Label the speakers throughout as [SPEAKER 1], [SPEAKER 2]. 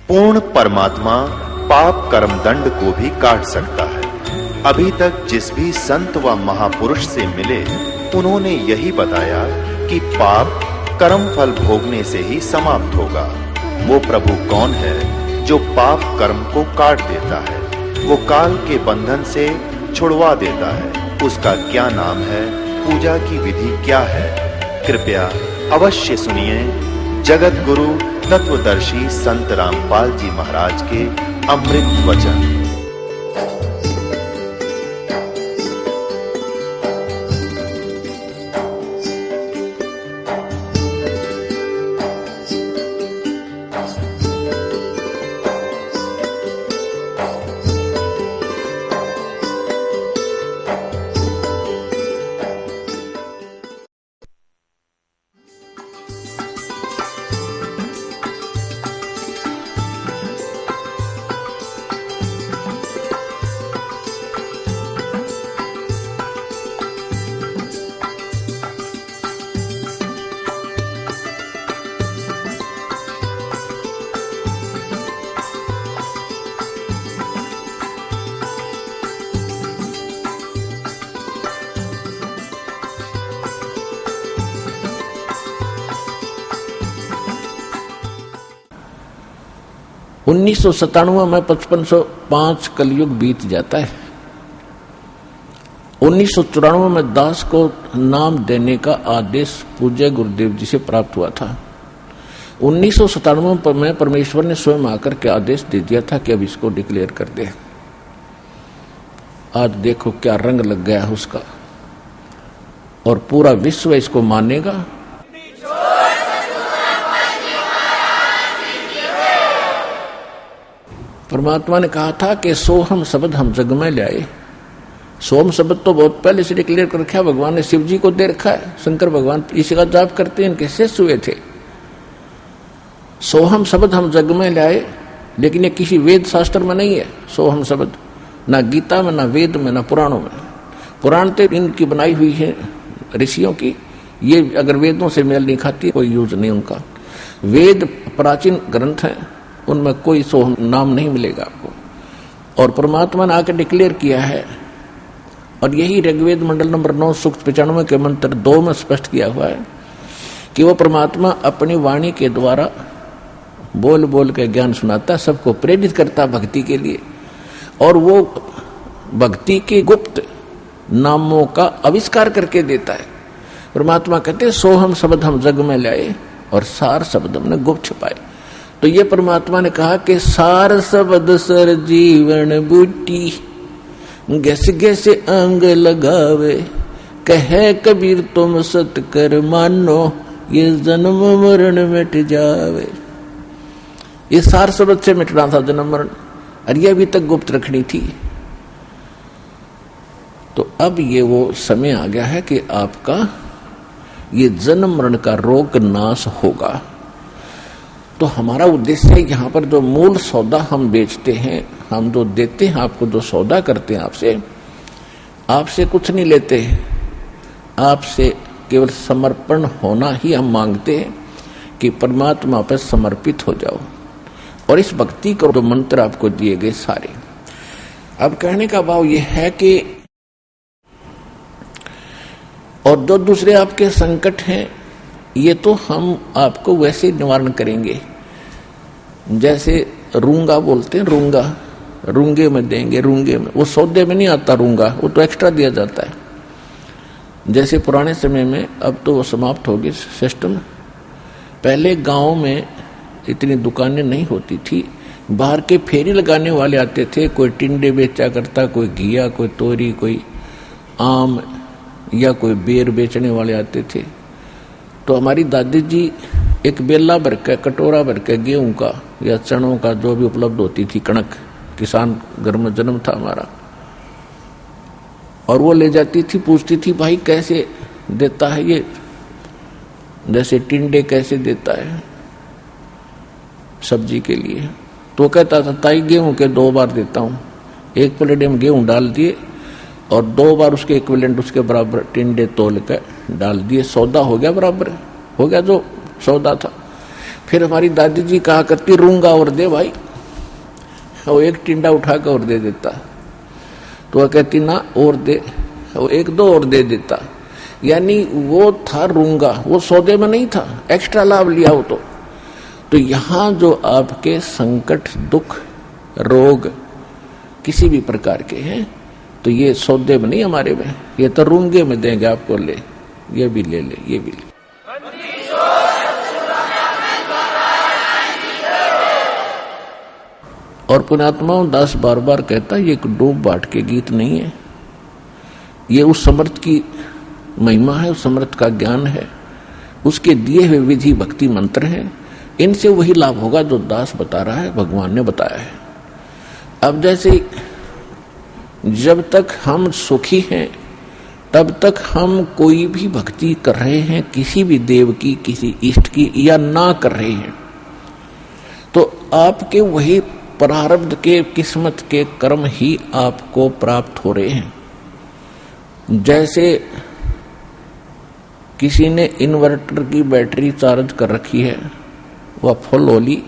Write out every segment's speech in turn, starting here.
[SPEAKER 1] पूर्ण परमात्मा पाप कर्म दंड को भी काट सकता है। अभी तक जिस भी संत व महापुरुष से मिले, उन्होंने यही बताया कि पाप कर्म फल भोगने से ही समाप्त होगा। वो प्रभु कौन है जो पाप कर्म को काट देता है, वो काल के बंधन से छुड़वा देता है? उसका क्या नाम है, पूजा की विधि क्या है? कृपया अवश्य सुनिए जगत गुरु तत्वदर्शी संत रामपाल जी महाराज के अमृत वचन।
[SPEAKER 2] 1997 में 5505 कलयुग बीत जाता है। 1994 में दास को नाम देने का आदेश पूज्य गुरुदेव जी से प्राप्त हुआ था। 1997 में परमेश्वर ने स्वयं आकर के आदेश दे दिया था कि अब इसको डिक्लेयर कर दे। आज देखो क्या रंग लग गया है उसका, और पूरा विश्व इसको मानेगा। परमात्मा ने कहा था कि सोहम शब्द हम जग में लाए। सोहम शब्द तो बहुत पहले से डिक्लेयर कर रखा है, भगवान ने शिव जी को दे रखा है। शंकर भगवान इसी का जाप करते हैं, इनके शिष्य हुए थे। सोहम शब्द हम जग में लाए, लेकिन ये किसी वेद शास्त्र में नहीं है। सोहम शब्द ना गीता में, ना वेद में, ना पुराणों में। पुराण तो इनकी बनाई हुई है ऋषियों की, ये अगर वेदों से मेल नहीं खाती कोई यूज नहीं उनका। वेद प्राचीन ग्रंथ है, उनमें कोई सोहम नाम नहीं मिलेगा आपको। और परमात्मा ने आकर डिक्लेयर किया है, और यही ऋग्वेद मंडल नंबर 9 सूक्त 95 के मंत्र 2 में स्पष्ट किया हुआ है कि वो परमात्मा अपनी वाणी के द्वारा बोल बोल के ज्ञान सुनाता, सबको प्रेरित करता भक्ति के लिए, और वो भक्ति के गुप्त नामों का आविष्कार करके देता है। परमात्मा कहते हैं सोहम शब्द हम जग में लाए, और सार शब्द हमने गुप्त छुपाए। तो ये परमात्मा ने कहा कि सार शब्द सर जीवन बूटी, गैस गैस अंग लगावे, कहे कबीर तुम सत कर मानो, ये जन्म मरण मिट जावे। ये सार शब्द से मिटना था जन्म मरण, और ये अभी तक गुप्त रखनी थी। तो अब ये वो समय आ गया है कि आपका ये जन्म मरण का रोग नाश होगा। तो हमारा उद्देश्य है, यहाँ पर जो मूल सौदा हम बेचते हैं, हम जो देते हैं आपको, जो सौदा करते हैं आपसे कुछ नहीं लेते हैं, आपसे केवल समर्पण होना ही हम मांगते हैं कि परमात्मा पर समर्पित हो जाओ। और इस भक्ति को जो मंत्र आपको दिए गए सारे, अब कहने का भाव यह है कि और जो दूसरे आपके संकट हैं, ये तो हम आपको वैसे निवारण करेंगे। जैसे रूंगा बोलते हैं, रूंगा रूंगे में देंगे, रूंगे में, वो सौदे में नहीं आता रूंगा, वो तो एक्स्ट्रा दिया जाता है। जैसे पुराने समय में, अब तो वो समाप्त हो गई सिस्टम। पहले गांव में इतनी दुकानें नहीं होती थी, बाहर के फेरी लगाने वाले आते थे, कोई टिंडे बेचा करता, कोई घिया, कोई तोरी, कोई आम या कोई बेर बेचने वाले आते थे। तो हमारी दादी जी एक बेला भर के, कटोरा भर के गेहूं का या चनों का जो भी उपलब्ध होती थी, कणक, किसान घर में जन्म था हमारा, और वो ले जाती थी, पूछती थी भाई कैसे देता है ये, जैसे टिंडे कैसे देता है सब्जी के लिए। तो कहता था ताई गेहूं के 2 बार देता हूं, एक प्लेट में गेहूं डाल दिए और 2 बार उसके इक्विवेलेंट उसके बराबर टिंडे तोल कर डाल दिए, सौदा हो गया, बराबर हो गया जो सौदा था। फिर हमारी दादी जी कहा करती रूंगा और दे भाई, वो एक टिंडा उठा कर और दे देता, तो वह कहती ना और दे, वो एक दो और दे देता। यानी वो था रूंगा, वो सौदे में नहीं था, एक्स्ट्रा लाभ लिया हो तो यहां जो आपके संकट दुख रोग किसी भी प्रकार के हैं तो ये सौदे में नहीं हमारे में, ये तो रूंगे में देंगे आपको, ले ये भी ले, ये भी ले। और पुण्यात्माओं दास बार बार कहता ये एक डूब बाट के गीत नहीं है, ये उस समर्थ की महिमा है, उस समर्थ का ज्ञान है, उसके दिए हुए विधि भक्ति मंत्र हैं, इनसे वही लाभ होगा जो दास बता रहा है, भगवान ने बताया है। अब जैसे जब तक हम सुखी हैं तब तक हम कोई भी भक्ति कर रहे हैं, किसी भी देव की, किसी इष्ट की, या ना कर रहे हैं, तो आपके वही प्रारब्ध के किस्मत के कर्म ही आपको प्राप्त हो रहे हैं। जैसे किसी ने इन्वर्टर की बैटरी चार्ज कर रखी है, वह फुल हो ली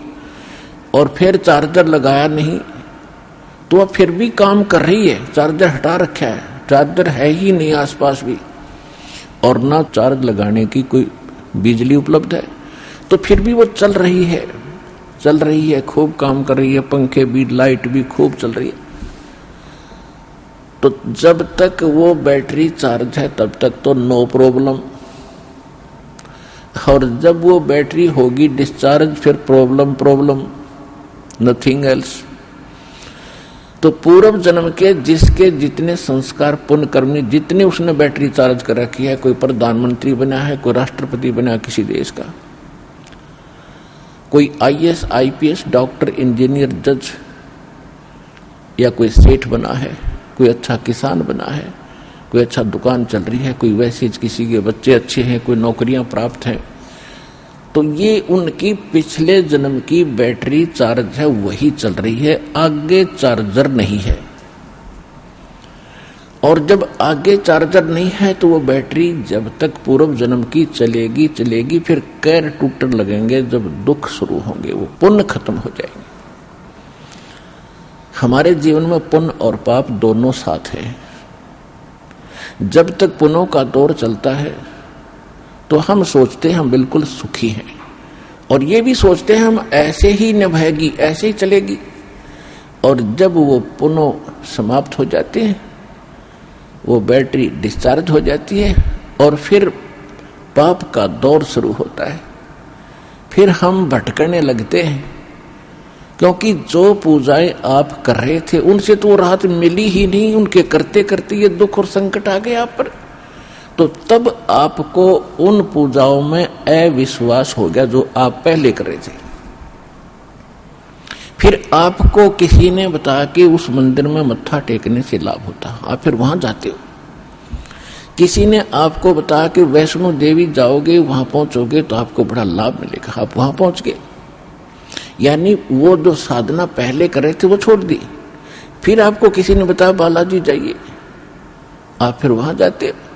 [SPEAKER 2] और फिर चार्जर लगाया नहीं, तो वह फिर भी काम कर रही है, चार्जर हटा रखा है, चार्जर है ही नहीं आसपास भी, और ना चार्ज लगाने की कोई बिजली उपलब्ध है, तो फिर भी वो चल रही है, खूब काम कर रही है, पंखे भी लाइट भी खूब चल रही है। तो जब तक वो बैटरी चार्ज है तब तक तो नो प्रॉब्लम, और जब वो बैटरी होगी डिस्चार्ज फिर प्रॉब्लम, नथिंग एल्स। तो पूर्व जन्म के जिसके जितने संस्कार पुण्य कर्मी, जितने उसने बैटरी चार्ज कर रखी है, कोई प्रधानमंत्री बना है, कोई राष्ट्रपति बना किसी देश का, कोई IAS IPS डॉक्टर इंजीनियर जज, या कोई सेठ बना है, कोई अच्छा किसान बना है, कोई अच्छा दुकान चल रही है, कोई वैसे किसी के बच्चे अच्छे हैं, कोई नौकरियां प्राप्त हैं, तो ये उनकी पिछले जन्म की बैटरी चार्ज है, वही चल रही है, आगे चार्जर नहीं है। और जब आगे चार्जर नहीं है तो वो बैटरी जब तक पूर्व जन्म की चलेगी, फिर कैर टूटने लगेंगे, जब दुख शुरू होंगे वो पुण्य खत्म हो जाएंगे। हमारे जीवन में पुण्य और पाप दोनों साथ है। जब तक पुण्यों का दौर चलता है तो हम सोचते हैं हम बिल्कुल सुखी हैं, और ये भी सोचते हैं हम ऐसे ही निभाएगी, ऐसे ही चलेगी, और जब वो पुण्य समाप्त हो जाते हैं, वो बैटरी डिस्चार्ज हो जाती है, और फिर पाप का दौर शुरू होता है। फिर हम भटकने लगते हैं, क्योंकि जो पूजाएं आप कर रहे थे उनसे तो राहत मिली ही नहीं, उनके करते करते ये दुख और संकट आ गए आप पर, तो तब आपको उन पूजाओं में अविश्वास हो गया जो आप पहले कर रहे थे। फिर आपको किसी ने बताया कि उस मंदिर में मत्था टेकने से लाभ होता, आप फिर वहां जाते हो। किसी ने आपको बताया कि वैष्णो देवी जाओगे, वहां पहुंचोगे तो आपको बड़ा लाभ मिलेगा, आप वहां पहुंच गए। यानी वो जो साधना पहले कर रहे थे वो छोड़ दी। फिर आपको किसी ने बताया बालाजी जाइए, आप फिर वहां जाते हो।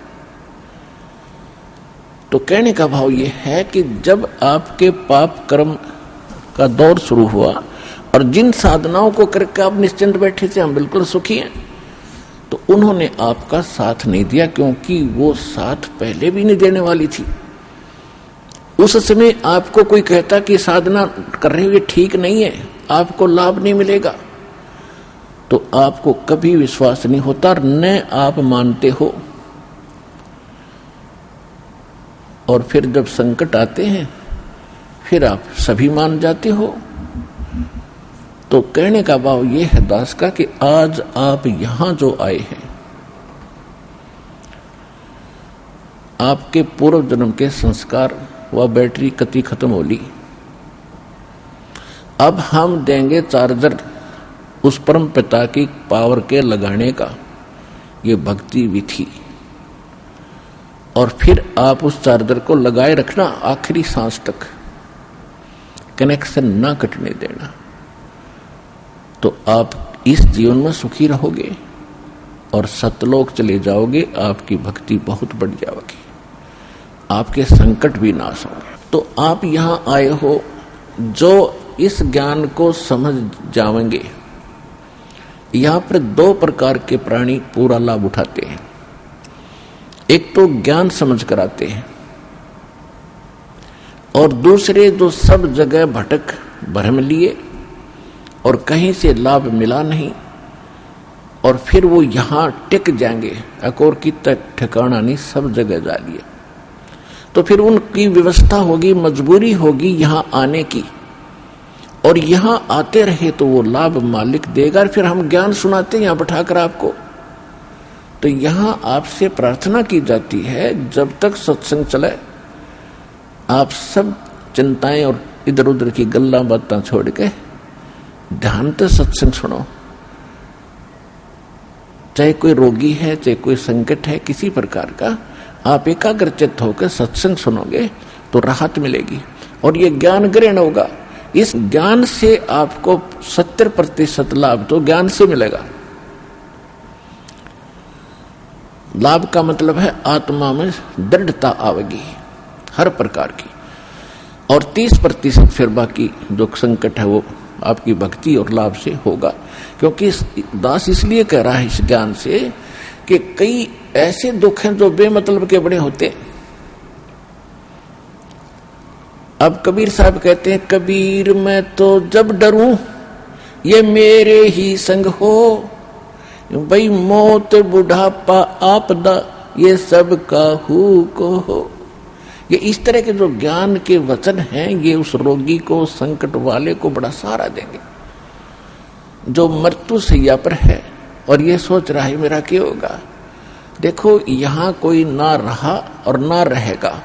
[SPEAKER 2] तो कहने का भाव ये है कि जब आपके पाप कर्म का दौर शुरू हुआ और जिन साधनाओं को करके आप निश्चिंत बैठे थे हम बिल्कुल सुखी हैं, तो उन्होंने आपका साथ नहीं दिया, क्योंकि वो साथ पहले भी नहीं देने वाली थी। उस समय आपको कोई कहता कि साधना कर रहे हुए ठीक नहीं है, आपको लाभ नहीं मिलेगा, तो आपको कभी विश्वास नहीं होता, न आप मानते हो। और फिर जब संकट आते हैं फिर आप सभी मान जाते हो। तो कहने का भाव ये है दास का कि आज आप यहां जो आए हैं, आपके पूर्व जन्म के संस्कार व बैटरी कति खत्म हो ली। अब हम देंगे चार्जर उस परम पिता की पावर के लगाने का, ये भक्ति विधि, और फिर आप उस चार्जर को लगाए रखना आखिरी सांस तक, कनेक्शन ना कटने देना, तो आप इस जीवन में सुखी रहोगे और सतलोक चले जाओगे, आपकी भक्ति बहुत बढ़ जाएगी, आपके संकट भी नाश होंगे। तो आप यहां आए हो जो इस ज्ञान को समझ जाएंगे, यहां पर दो प्रकार के प्राणी पूरा लाभ उठाते हैं। एक तो ज्ञान समझ कर आते हैं, और दूसरे जो सब जगह भटक भ्रम लिए और कहीं से लाभ मिला नहीं, और फिर वो यहां टिक जाएंगे, अकोर की तक ठिकाना नहीं, सब जगह जा लिए। तो फिर उनकी व्यवस्था होगी, मजबूरी होगी यहां आने की, और यहां आते रहे तो वो लाभ मालिक देगा। और फिर हम ज्ञान सुनाते हैं यहां बैठाकर आपको। तो यहां आपसे प्रार्थना की जाती है, जब तक सत्संग चले आप सब चिंताएं और इधर उधर की गल्ला बातें छोड़ के ध्यान से सत्संग सुनो। चाहे कोई रोगी है, चाहे कोई संकट है किसी प्रकार का, आप एकाग्रचित्त होकर सत्संग सुनोगे तो राहत मिलेगी और ये ज्ञान ग्रहण होगा। इस ज्ञान से आपको 70% लाभ तो ज्ञान से मिलेगा। लाभ का मतलब है आत्मा में दृढ़ता आवेगी हर प्रकार की, और 30% फिर बाकी जो संकट है वो आपकी भक्ति और लाभ से होगा। क्योंकि दास इसलिए कह रहा है इस ज्ञान से कि कई ऐसे दुख हैं जो बेमतलब के बड़े होते हैं। अब कबीर साहब कहते हैं, कबीर मैं तो जब डरूं ये मेरे ही संग हो, भाई मौत बुढ़ापा आपदा ये सब काहू को हो। ये इस तरह के जो ज्ञान के वचन हैं, ये उस रोगी को, संकट वाले को बड़ा सहारा देंगे जो मृत्यु सैया पर है और ये सोच रहा है मेरा क्या होगा। देखो यहां कोई ना रहा और ना रहेगा।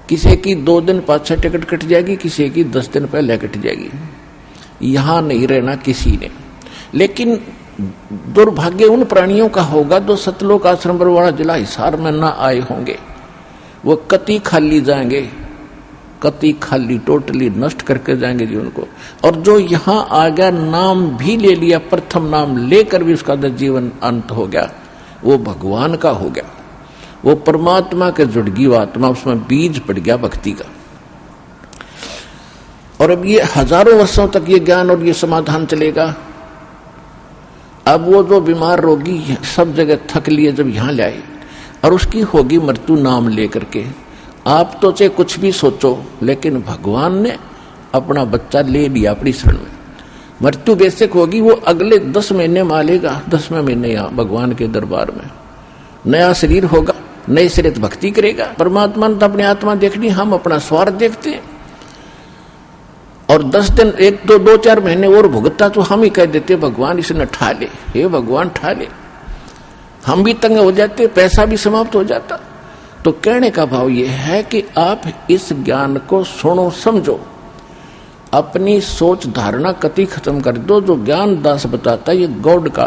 [SPEAKER 2] किसी की 2 दिन पाछे टिकट कट जाएगी, किसी की 10 दिन पहले कट जाएगी। यहां नहीं रहना किसी ने। लेकिन दुर्भाग्य उन प्राणियों का होगा जो सतलोक आश्रम बरवाड़ा जिला हिसार में ना आए होंगे। वो कति खाली जाएंगे, कति खाली टोटली नष्ट करके जाएंगे जीवन को। और जो यहां आ गया, नाम भी ले लिया, प्रथम नाम लेकर भी उसका जीवन अंत हो गया, वो भगवान का हो गया, वो परमात्मा के जुड़ गई आत्मा, उसमें बीज पड़ गया भक्ति का। और अब ये हजारों वर्षों तक ये ज्ञान और ये समाधान चलेगा। अब वो जो बीमार रोगी सब जगह थक लिए जब यहां लाए, और उसकी होगी मृत्यु नाम लेकर के। आप तो चाहे कुछ भी सोचो, लेकिन भगवान ने अपना बच्चा ले लिया अपनी शरण में। मृत्यु बेशक होगी, वो अगले 10 महीने में आलेगा, 10वें महीने यहाँ भगवान के दरबार में नया शरीर होगा, नए शरीर भक्ति करेगा। परमात्मा ने तो अपनी आत्मा देखनी, हम अपना स्वार्थ देखते हैं। और 10 दिन 1-2-4 महीने और भुगता तो हम ही कह देते भगवान इसने ठा ले, हे भगवान ठा ले। हम भी तंग हो जाते, पैसा भी समाप्त हो जाता। तो कहने का भाव यह है कि आप इस ज्ञान को सुनो, समझो, अपनी सोच धारणा कति खत्म कर दो। जो ज्ञान दास बताता है ये गॉड का,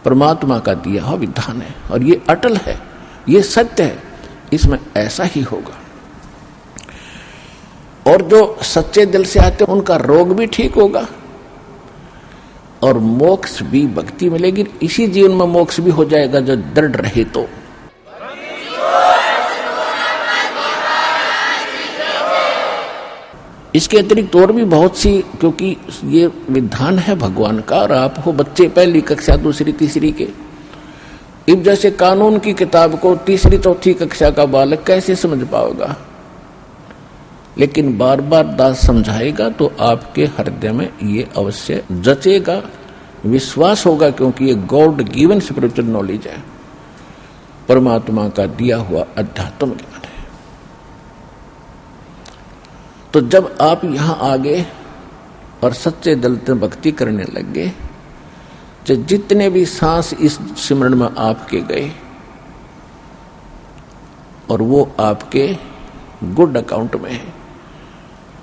[SPEAKER 2] परमात्मा का दिया हुआ विधान है, और ये अटल है, ये सत्य है, इसमें ऐसा ही होगा। और जो सच्चे दिल से आते हैं उनका रोग भी ठीक होगा और मोक्ष भी, भक्ति मिलेगी। इसी जीवन में मोक्ष भी हो जाएगा जो दृढ़ रहे तो। इसके अतिरिक्त और भी बहुत सी, क्योंकि ये विधान है भगवान का, और आप हो बच्चे पहली कक्षा, दूसरी, तीसरी के। अब जैसे कानून की किताब को 3री-4थी कक्षा का बालक कैसे समझ पाएगा, लेकिन बार बार दास समझाएगा तो आपके हृदय में ये अवश्य जचेगा, विश्वास होगा, क्योंकि ये गॉड गिवन स्पिरिचुअल नॉलेज है, परमात्मा का दिया हुआ अध्यात्म ज्ञान है। तो जब आप यहां आ गए और सच्चे दिल से भक्ति करने लग गए, तो जितने भी सांस इस सिमरन में आपके गए और वो आपके गुड अकाउंट में है,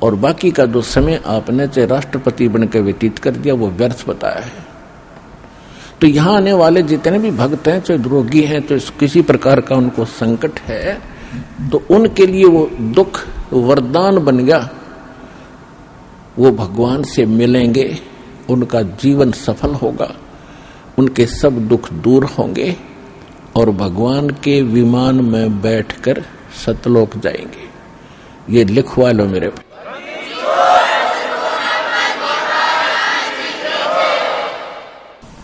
[SPEAKER 2] और बाकी का जो समय आपने चाहे राष्ट्रपति बनकर व्यतीत कर दिया वो व्यर्थ बताया है। तो यहां आने वाले जितने भी भक्त हैं, चाहे रोगी हैं, तो किसी प्रकार का उनको संकट है, तो उनके लिए वो दुख वरदान बन गया। वो भगवान से मिलेंगे, उनका जीवन सफल होगा, उनके सब दुख दूर होंगे और भगवान के विमान में बैठकर सतलोक जाएंगे। ये लिखवा लो मेरे।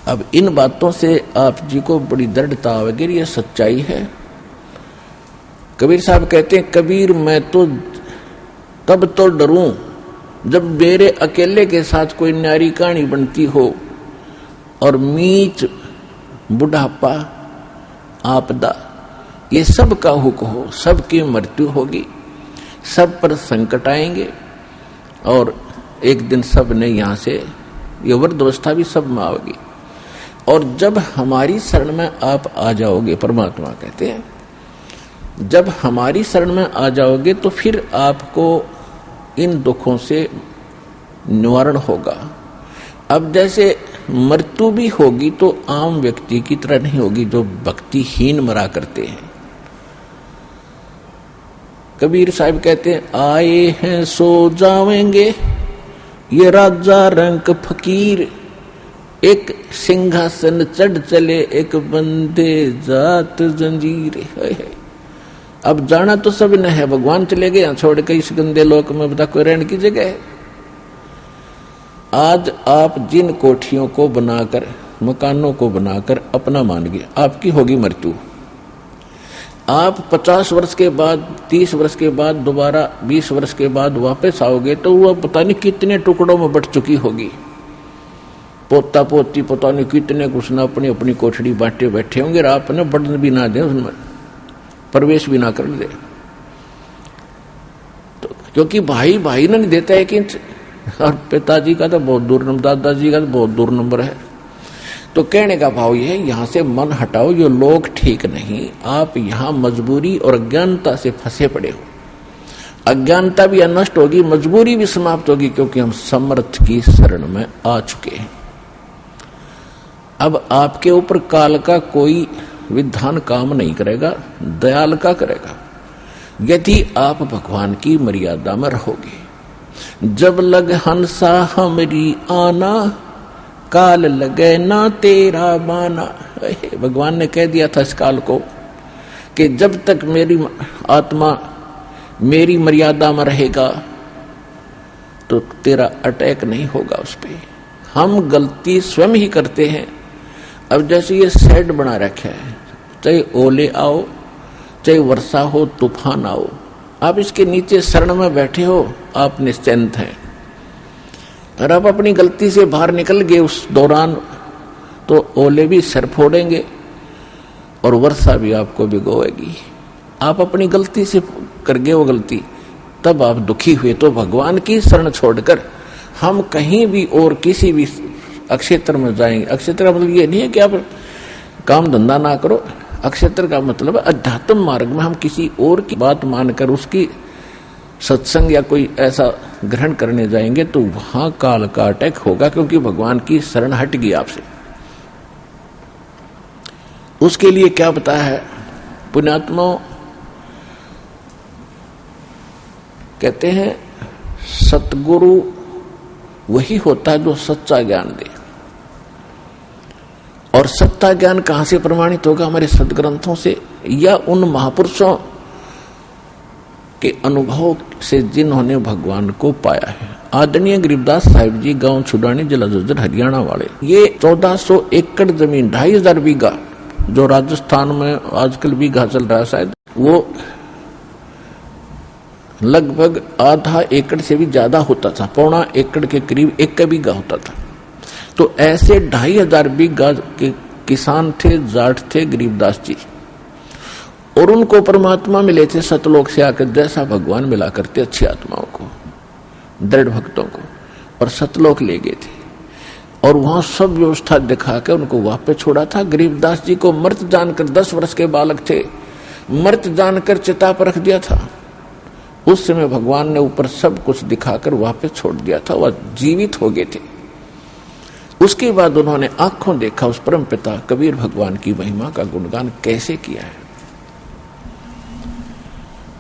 [SPEAKER 2] अब इन बातों से आप जी को बड़ी दृढ़ता आवेगी, ये सच्चाई है। कबीर साहब कहते हैं, कबीर मैं तो तब तो डरूं जब मेरे अकेले के साथ कोई न्यारी कहानी बनती हो और मीच बुढ़ापा आपदा ये सब का हुक हो, सबकी मृत्यु होगी, सब पर संकट आएंगे और एक दिन सब ने यहां से ये वृद्धावस्था भी सब में आओगी। और जब हमारी शरण में आप आ जाओगे, परमात्मा कहते हैं जब हमारी शरण में आ जाओगे तो फिर आपको इन दुखों से निवारण होगा। अब जैसे मृत्यु भी होगी तो आम व्यक्ति की तरह नहीं होगी जो भक्तिहीन मरा करते हैं। कबीर साहब कहते हैं, आए हैं सो जावेंगे ये राजा रंक फकीर, एक सिंहासन चढ़ चले एक बंदे जात जंजीर। अब जाना तो सब न है, भगवान चले गए छोड़ के इस गंदे लोक में, बता कोई रहने की जगह है। आज आप जिन कोठियों को बनाकर, मकानों को बनाकर अपना मान गए, आपकी होगी मृत्यु। आप 50 वर्ष के बाद, 30 वर्ष के बाद, दोबारा 20 वर्ष के बाद वापस आओगे तो वह पता नहीं कितने टुकड़ों में बट चुकी होगी। पोता पोती पता नहीं कितने कुछ ना अपनी अपनी कोठड़ी बांटे बैठे होंगे, आपने बढ़न भी ना दे, उसमें प्रवेश भी ना कर दे। तो क्योंकि भाई भाई ना नहीं देता है कि, और पिताजी का तो बहुत दूर नंबर, दादाजी का तो बहुत दूर नंबर है। तो कहने का भाव यह है, यहां से मन हटाओ, ये लोग ठीक नहीं, आप यहां मजबूरी और अज्ञानता से फंसे पड़े हो। अज्ञानता भी नष्ट होगी, मजबूरी भी समाप्त होगी, क्योंकि हम समर्थ की शरण में आ चुके हैं। अब आपके ऊपर काल का कोई विधान काम नहीं करेगा, दयाल का करेगा, यदि आप भगवान की मर्यादा में रहोगे। जब लग हंसा हमरी आना, काल लगे ना तेरा बाना। भगवान ने कह दिया था इस काल को कि जब तक मेरी आत्मा मेरी मर्यादा में रहेगा तो तेरा अटैक नहीं होगा उस पर। हम गलती स्वयं ही करते हैं। अब जैसे ये शेड बना रखा है, चाहे ओले आओ, चाहे वर्षा हो, तूफान आओ, आप इसके नीचे शरण में बैठे हो, आप निश्चिंत हैं। और आप अपनी गलती से बाहर निकल गए उस दौरान तो ओले भी सर फोड़ेंगे और वर्षा भी आपको भिगोएगी। आप अपनी गलती से कर गए वो गलती, तब आप दुखी हुए। तो भगवान की शरण छोड़कर हम कहीं भी और किसी भी अक्षेत्र में जाएंगे। अक्षेत्र का मतलब ये नहीं है कि आप काम धंधा ना करो, अक्षेत्र का मतलब अध्यात्म मार्ग में हम किसी और की बात मानकर उसकी सत्संग या कोई ऐसा ग्रहण करने जाएंगे तो वहां काल का अटैक होगा, क्योंकि भगवान की शरण हट गई आपसे। उसके लिए क्या बताया है पुण्यात्माओं, कहते हैं सतगुरु वही होता है जो सच्चा ज्ञान दे। और सच्चा ज्ञान कहां से प्रमाणित होगा? हमारे सदग्रंथों से या उन महापुरुषों के अनुभव से जिन्होंने भगवान को पाया है। आदरणीय गरीबदास साहिब जी, गांव छुडानी, जिला झज्जर, हरियाणा वाले, ये 1400 एकड़ जमीन, 2500 बीघा, जो राजस्थान में आजकल बीघा चल रहा है शायद, वो लगभग आधा एकड़ से भी ज्यादा होता था, पौना एकड़ के करीब 1 बीघा होता था। तो ऐसे 2500 बीघा के किसान थे, जाट थे गरीबदास जी, और उनको परमात्मा मिले थे सतलोक से आकर, जैसा भगवान मिला करते अच्छी आत्माओं को, दृढ़ भक्तों को, और सतलोक ले गए थे। और वहां सब व्यवस्था दिखाकर उनको वापस छोड़ा था। गरीबदास जी को मृत जानकर, 10 वर्ष के बालक थे, मृत जानकर चिता पर रख दिया था। उस समय भगवान ने ऊपर सब कुछ दिखाकर वापस छोड़ दिया था, वह जीवित हो गए थे। उसके बाद उन्होंने आंखों देखा उस परम पिता कबीर भगवान की महिमा का गुणगान कैसे किया है।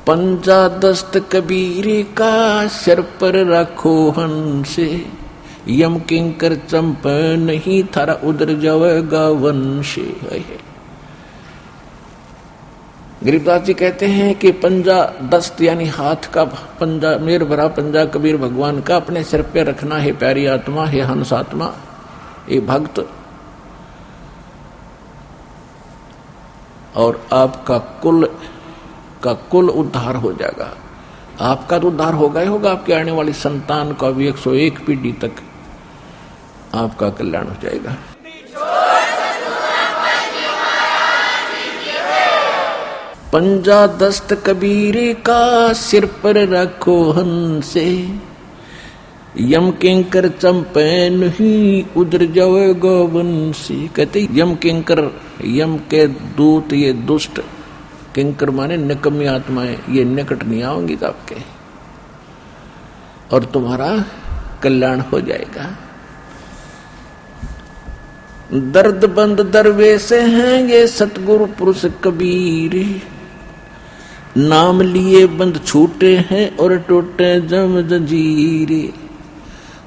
[SPEAKER 2] पंजा दस्त कबीर का सिर पर रखो हंसे, यम किंकर चंप नहीं थारा उधर जावेगा वंशे। गरीबदास जी कहते हैं कि पंजा दस्त यानी हाथ का पंजा, मेर भरा पंजा कबीर भगवान का अपने सिर पे रखना है। प्यारी आत्मा है, हंस आत्मा, ये भक्त, और आपका कुल उद्धार हो जाएगा। आपका तो उद्धार होगा ही होगा, आपके आने वाली संतान का भी 101 पीढ़ी तक आपका कल्याण हो जाएगा। पंजा दस्त कबीरे का सिर पर रखो हंसे, यम किंकर चंपे नहीं उधर जाओ गोवंशी। कहते यम किंकर, यम के दूत, ये दुष्ट किंकर माने निकम्मी आत्माएं, ये निकट नहीं आएंगी तो आपके, और तुम्हारा कल्याण हो जाएगा। दर्द बंद दरवेश हैं ये सतगुरु पुरुष कबीर, नाम लिए बंद छूटे हैं और टूटे जम जंजीरे।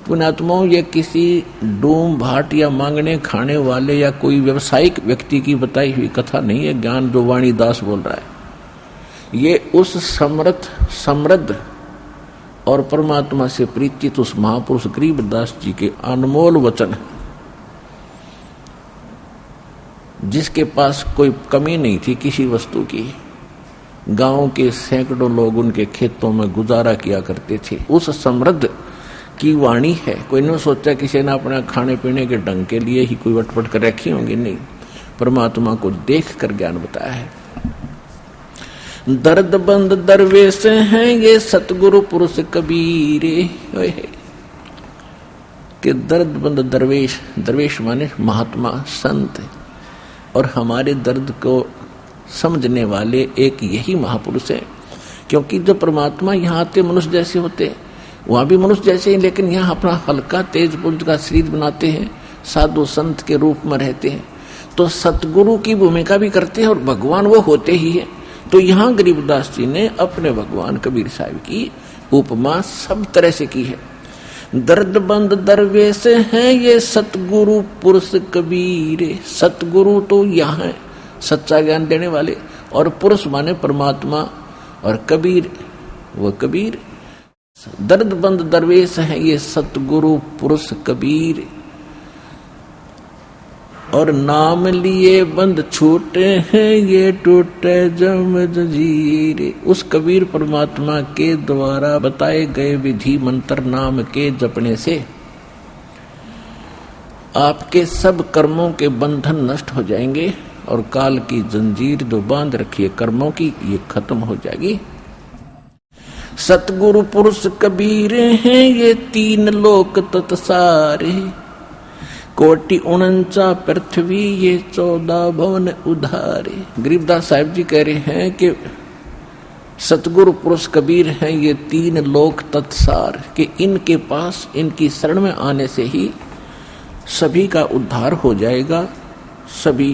[SPEAKER 2] पुण्यात्माओं, ये किसी डूम भाट या मांगने खाने वाले या कोई व्यवसायिक व्यक्ति की बताई हुई कथा नहीं है, ज्ञान जो वाणी दास बोल रहा है। ये उस समृद्ध और परमात्मा से प्रीतित उस महापुरुष गरीबदास जी के अनमोल वचन है, जिसके पास कोई कमी नहीं थी किसी वस्तु की। गांव के सैकड़ों लोग उनके खेतों में गुजारा किया करते थे। उस समृद्ध की वाणी है। कोई नहीं सोचा किसी ने अपना खाने पीने के ढंग के लिए ही कोई वटपट कर रखी होंगी, नहीं, परमात्मा को देख कर ज्ञान बताया है। दर्द बंद दरवेश हैं ये सतगुरु पुरुष कबीरे, कि दर्द बंद दरवेश, दरवेश माने महात्मा संत, और हमारे दर्द को समझने वाले एक यही महापुरुष है। क्योंकि जो परमात्मा यहाँ आते मनुष्य जैसे होते, वहां भी मनुष्य जैसे ही, लेकिन यहाँ अपना हल्का तेज पुंज का शरीर बनाते हैं, साधु संत के रूप में रहते हैं, तो सतगुरु की भूमिका भी करते हैं और भगवान वो होते ही है। तो यहाँ गरीबदास जी ने अपने भगवान कबीर साहब की उपमा सब तरह से की है। दर्द बंद दरवेश हैं ये सतगुरु पुरुष कबीर। सतगुरु तो यहाँ है, सच्चा ज्ञान देने वाले, और पुरुष माने परमात्मा, और कबीर वो कबीर। दर्द बंद दरवेश हैं ये सतगुरु पुरुष कबीर, और नाम लिए बंद छूटे हैं ये टूटे जम जंजीर। उस कबीर परमात्मा के द्वारा बताए गए विधि मंत्र नाम के जपने से आपके सब कर्मों के बंधन नष्ट हो जाएंगे, और काल की जंजीर जो बांध रखी है कर्मों की, ये खत्म हो जाएगी। सतगुरु पुरुष कबीर हैं ये 3 लोक तत्सारे, कोटि 49 पृथ्वी ये 14 भवन उधारे। गरीबदास साहिब जी कह रहे हैं कि सतगुरु पुरुष कबीर हैं ये 3 लोक तत्सार, कि इनके पास, इनकी शरण में आने से ही सभी का उद्धार हो जाएगा, सभी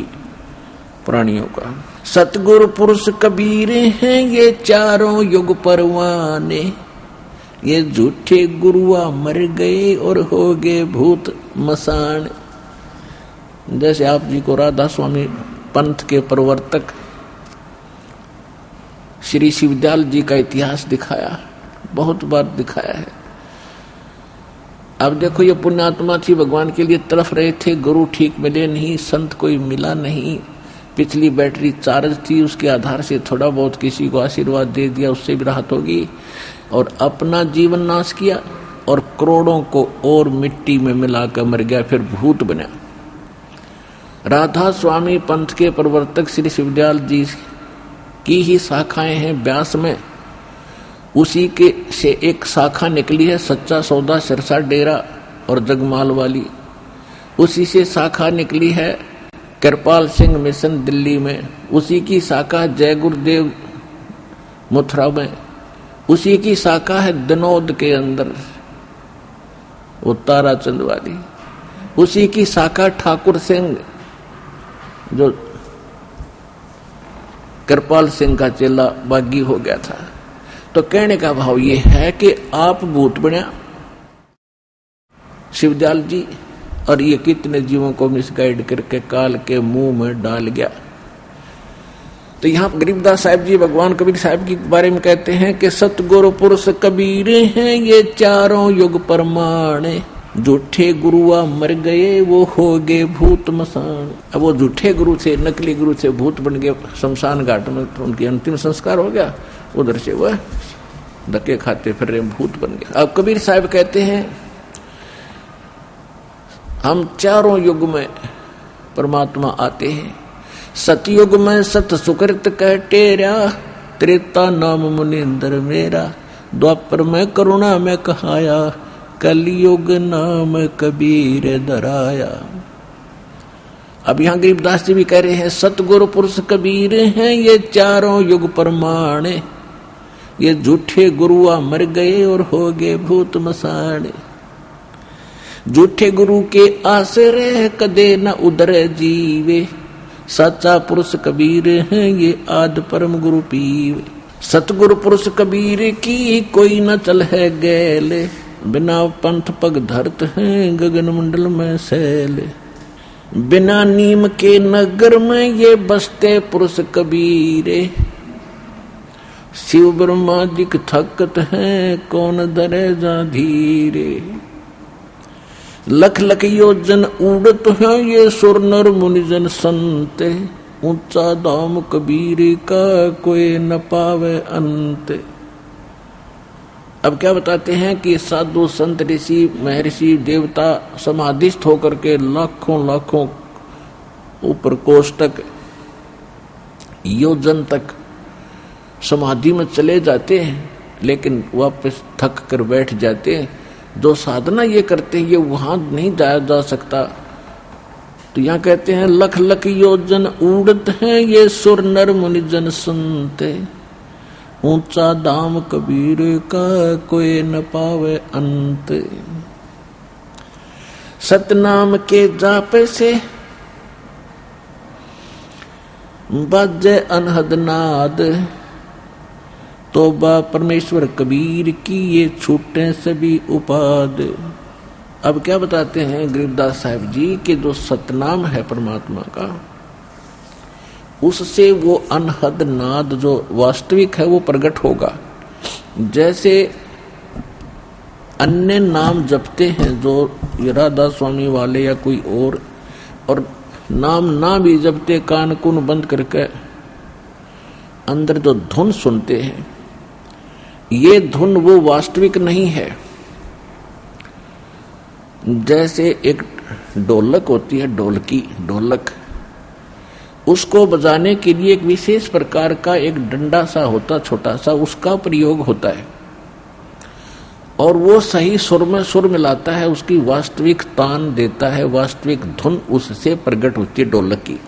[SPEAKER 2] प्राणियों का। सतगुरु पुरुष कबीर हैं ये 4 युग परवाने, ये झूठे गुरुआ मर गए और हो गए भूत मसान। जैसे आप जी को राधा स्वामी पंथ के प्रवर्तक श्री शिवदयाल जी का इतिहास दिखाया, बहुत बार दिखाया है। अब देखो, ये पुण्यात्मा थी, भगवान के लिए तड़फ रहे थे, गुरु ठीक मिले नहीं, संत कोई मिला नहीं, पिछली बैटरी चार्ज थी, उसके आधार से थोड़ा बहुत किसी को आशीर्वाद दे दिया, उससे भी राहत होगी, और अपना जीवन नाश किया और करोड़ों को और मिट्टी में मिलाकर मर गया, फिर भूत बना। राधा स्वामी पंथ के प्रवर्तक श्री शिवदयाल जी की ही शाखाएं हैं व्यास में, उसी के से एक शाखा निकली है सच्चा सौदा सिरसा डेरा और जगमाल वाली, उसी से शाखा निकली है कृपाल सिंह मिशन दिल्ली में, उसी की शाखा जय गुरुदेव मथुरा में, उसी की शाखा है दिनोद के अंदर वो ताराचंद वाली, उसी की शाखा ठाकुर सिंह जो कृपाल सिंह का चेला बागी हो गया था। तो कहने का भाव ये है कि आप भूत बना शिवदयाल जी, और ये कितने जीवों को मिसगाइड करके काल के मुंह में डाल गया। तो यहाँ गरीबदास साहिब जी भगवान कबीर साहिब के बारे में कहते हैं कि सतगुरु पुरुष कबीर हैं ये 4 युग प्रमाण, झूठे गुरुआ मर गए वो हो गए भूत मसान। अब वो झूठे गुरु थे, नकली गुरु थे, भूत बन गए शमशान घाट में, तो उनकी अंतिम संस्कार हो गया, उधर से वह धक्के खाते फिर रहे भूत बन गए। अब कबीर साहब कहते हैं हम चारों युग में परमात्मा आते हैं। सतयुग में सत सुकृत कह टेरा, त्रेता नाम मुनिंदर मेरा, द्वापर में करुणा में कहाया, कलयुग नाम कबीर धराया। अब यहां गरीबदास जी भी कह रहे हैं सतगुरु पुरुष कबीर हैं ये चारों युग प्रमाण, ये झूठे गुरुआ मर गए और हो गए भूत मसान। झूठे गुरु के आश्रय कदे न उदर जीवे, सच्चा पुरुष कबीर हैं ये आद परम गुरु पीवे। सतगुरु पुरुष कबीर की कोई न चल है गैले, बिना पंथ पग धरत हैं गगन मंडल में सैल। बिना नीम के नगर में ये बसते पुरुष कबीरे, शिव ब्रह्मा दिख थकत हैं कौन धरे जा धीरे। लख लख योजन उड़त हैं ये सुर नर मुनिजन संत, ऊंचा धाम कबीर का कोई न पावे अंत। अब क्या बताते हैं कि साधु संत ऋषि महर्षि देवता समाधिस्थ होकर के लाखों लाखों ऊपर कोष तक योजन तक समाधि में चले जाते हैं, लेकिन वापस थक कर बैठ जाते हैं। जो साधना ये करते हैं ये वहां नहीं जाया जा सकता। तो यहाँ कहते हैं लख लख योजन उड़त हैं ये सुर नर मुनिजन सुनते, ऊंचा धाम कबीर का कोई न पावे अंत। सतनाम के जाप से बाजे अनहद नाद, तोबा परमेश्वर कबीर की ये छूटे सभी उपाद। अब क्या बताते हैं गरीबदास साहब जी कि जो सतनाम है परमात्मा का, उससे वो अनहद नाद जो वास्तविक है वो प्रकट होगा। जैसे अन्य नाम जपते हैं जो राधा स्वामी वाले या कोई और नाम ना भी जपते, कान कुन बंद करके अंदर जो धुन सुनते हैं, ये धुन वो वास्तविक नहीं है। जैसे एक ढोलक होती है, ढोलक, उसको बजाने के लिए एक विशेष प्रकार का एक डंडा सा होता, छोटा सा, उसका प्रयोग होता है और वो सही सुर में सुर मिलाता है, उसकी वास्तविक तान देता है, वास्तविक धुन उससे प्रकट होती है ढोलक की।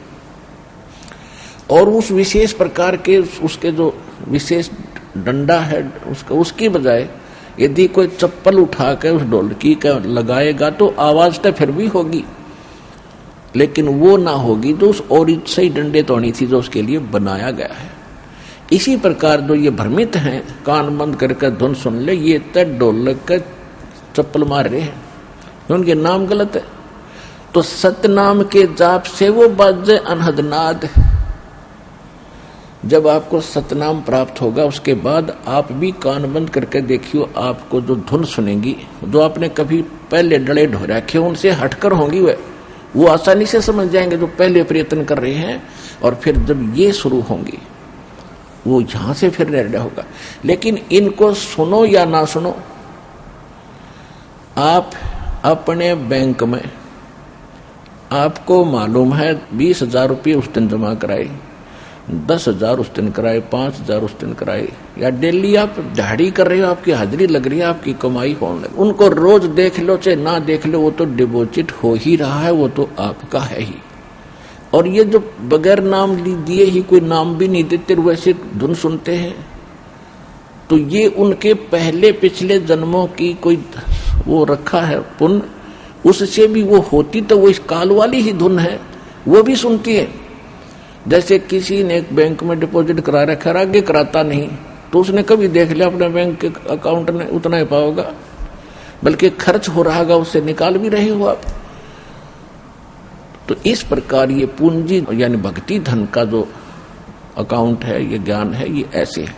[SPEAKER 2] और उस विशेष प्रकार के उसके जो विशेष डंडा है उसकी बजाय यदि कोई चप्पल उठा के उस ढोलकी का लगाएगा तो आवाज तो फिर भी होगी, लेकिन वो ना होगी जो उस और सही डंडे तोड़ी थी जो उसके लिए बनाया गया है। इसी प्रकार जो ये भ्रमित हैं, कान बंद करके धुन सुन ले, ये तक ढोलक का चप्पल मार रहे हैं, उनके नाम गलत है। तो सतनाम के जाप से वो बाजे अनहद नाद। जब आपको सतनाम प्राप्त होगा उसके बाद आप भी कान बंद करके देखियो, आपको जो धुन सुनेंगी, जो आपने कभी पहले डले ढो रखे उनसे हटकर होंगी, वो आसानी से समझ जाएंगे जो पहले प्रयत्न कर रहे हैं। और फिर जब ये शुरू होंगी वो यहां से फिर निर्णय होगा। लेकिन इनको सुनो या ना सुनो, आप अपने बैंक में आपको मालूम है 20,000 रुपये उस दिन जमा कराए, 10,000 उस दिन कराए, 5,000 उस दिन कराए, या डेली आप दिहाड़ी कर रहे हो, आपकी हाजिरी लग रही है, आपकी कमाई होने, उनको रोज देख लो चाहे ना देख लो, वो तो डिपॉजिट हो ही रहा है, वो तो आपका है ही। और ये जो बगैर नाम दिए ही कोई नाम भी नहीं देते वैसे धुन सुनते हैं, तो ये उनके पहले पिछले जन्मों की कोई वो रखा है पुण्य, उससे भी वो होती तो वो इस काल वाली ही धुन है, वो भी सुनती है। जैसे किसी ने एक बैंक में डिपॉजिट करा रखा, आगे कराता नहीं, तो उसने कभी देख लिया अपने बैंक के अकाउंट में उतना ही पाओगा, बल्कि खर्च हो रहा होगा, उससे निकाल भी रहे हो आप। तो इस प्रकार ये पूंजी यानी भक्ति धन का जो अकाउंट है, ये ज्ञान है, ये ऐसे है।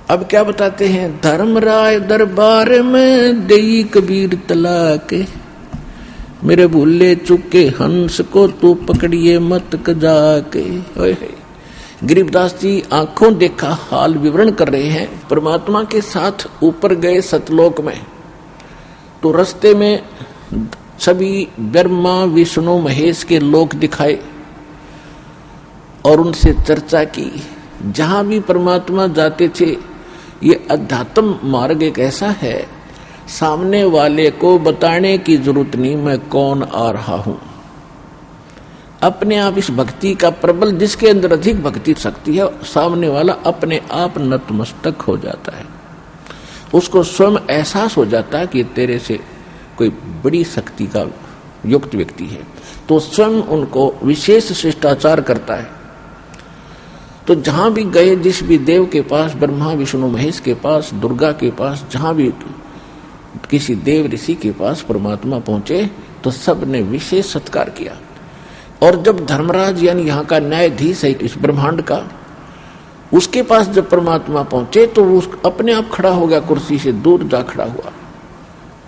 [SPEAKER 2] अब क्या बताते हैं, धर्मराय दरबार में देई कबीर तलाके, मेरे भूले चुके हंस को तू पकड़िए मत कजाके। गरीबदास जी आंखों देखा हाल विवरण कर रहे हैं। परमात्मा के साथ ऊपर गए सतलोक में, तो रास्ते में सभी ब्रह्मा विष्णु महेश के लोक दिखाए और उनसे चर्चा की। जहां भी परमात्मा जाते थे, ये अध्यात्म मार्ग एक ऐसा है, सामने वाले को बताने की जरूरत नहीं मैं कौन आ रहा हूं। अपने आप इस भक्ति का प्रबल, जिसके अंदर अधिक भक्ति शक्ति है, सामने वाला अपने आप नतमस्तक हो जाता है। उसको स्वयं एहसास हो जाता है कि तेरे से कोई बड़ी शक्ति का युक्त व्यक्ति है, तो स्वयं उनको विशेष शिष्टाचार करता है। तो जहां भी गए, जिस भी देव के पास, ब्रह्मा विष्णु महेश के पास, दुर्गा के पास, जहां भी किसी देव ऋषि के पास परमात्मा पहुंचे, तो सब ने विशेष सत्कार किया। और जब धर्मराज यानी यहाँ का न्यायाधीश है इस ब्रह्मांड का, उसके पास जब परमात्मा पहुंचे तो वो अपने आप खड़ा हो गया, कुर्सी से दूर जा खड़ा हुआ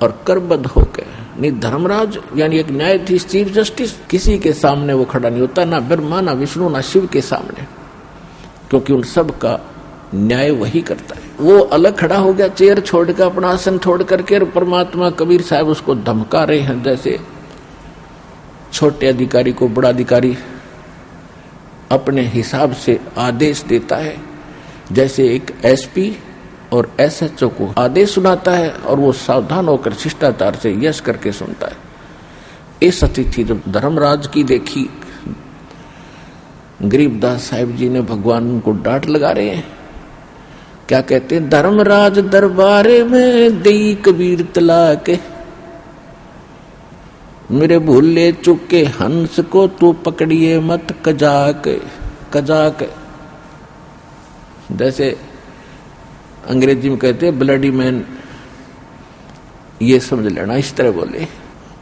[SPEAKER 2] और करबद्ध हो गए। नहीं, धर्मराज यानी एक न्यायाधीश, चीफ जस्टिस, किसी के सामने वो खड़ा नहीं होता, ना ब्रह्मा ना विष्णु ना शिव के सामने, क्योंकि उन सब का न्याय वही करता है। वो अलग खड़ा हो गया, चेयर छोड़कर, अपना आसन छोड़ करके। परमात्मा कबीर साहब उसको धमका रहे हैं, जैसे छोटे अधिकारी को बड़ा अधिकारी अपने हिसाब से आदेश देता है, जैसे एक एसपी और एसएचओ को आदेश सुनाता है और वो सावधान होकर शिष्टाचार से यश करके सुनता है। इस स्थिति जब धर्मराज की देखी, गरीबदास साहिब जी ने भगवान को डांट लगा रहे हैं। क्या कहते हैं, धर्मराज दरबारे में देई कबीर तलाके, मेरे भूले चुके हंस को तू पकड़िए मत कजाक। कजाक जैसे अंग्रेजी में कहते हैं ब्लडी मैन, ये समझ लेना, इस तरह बोले।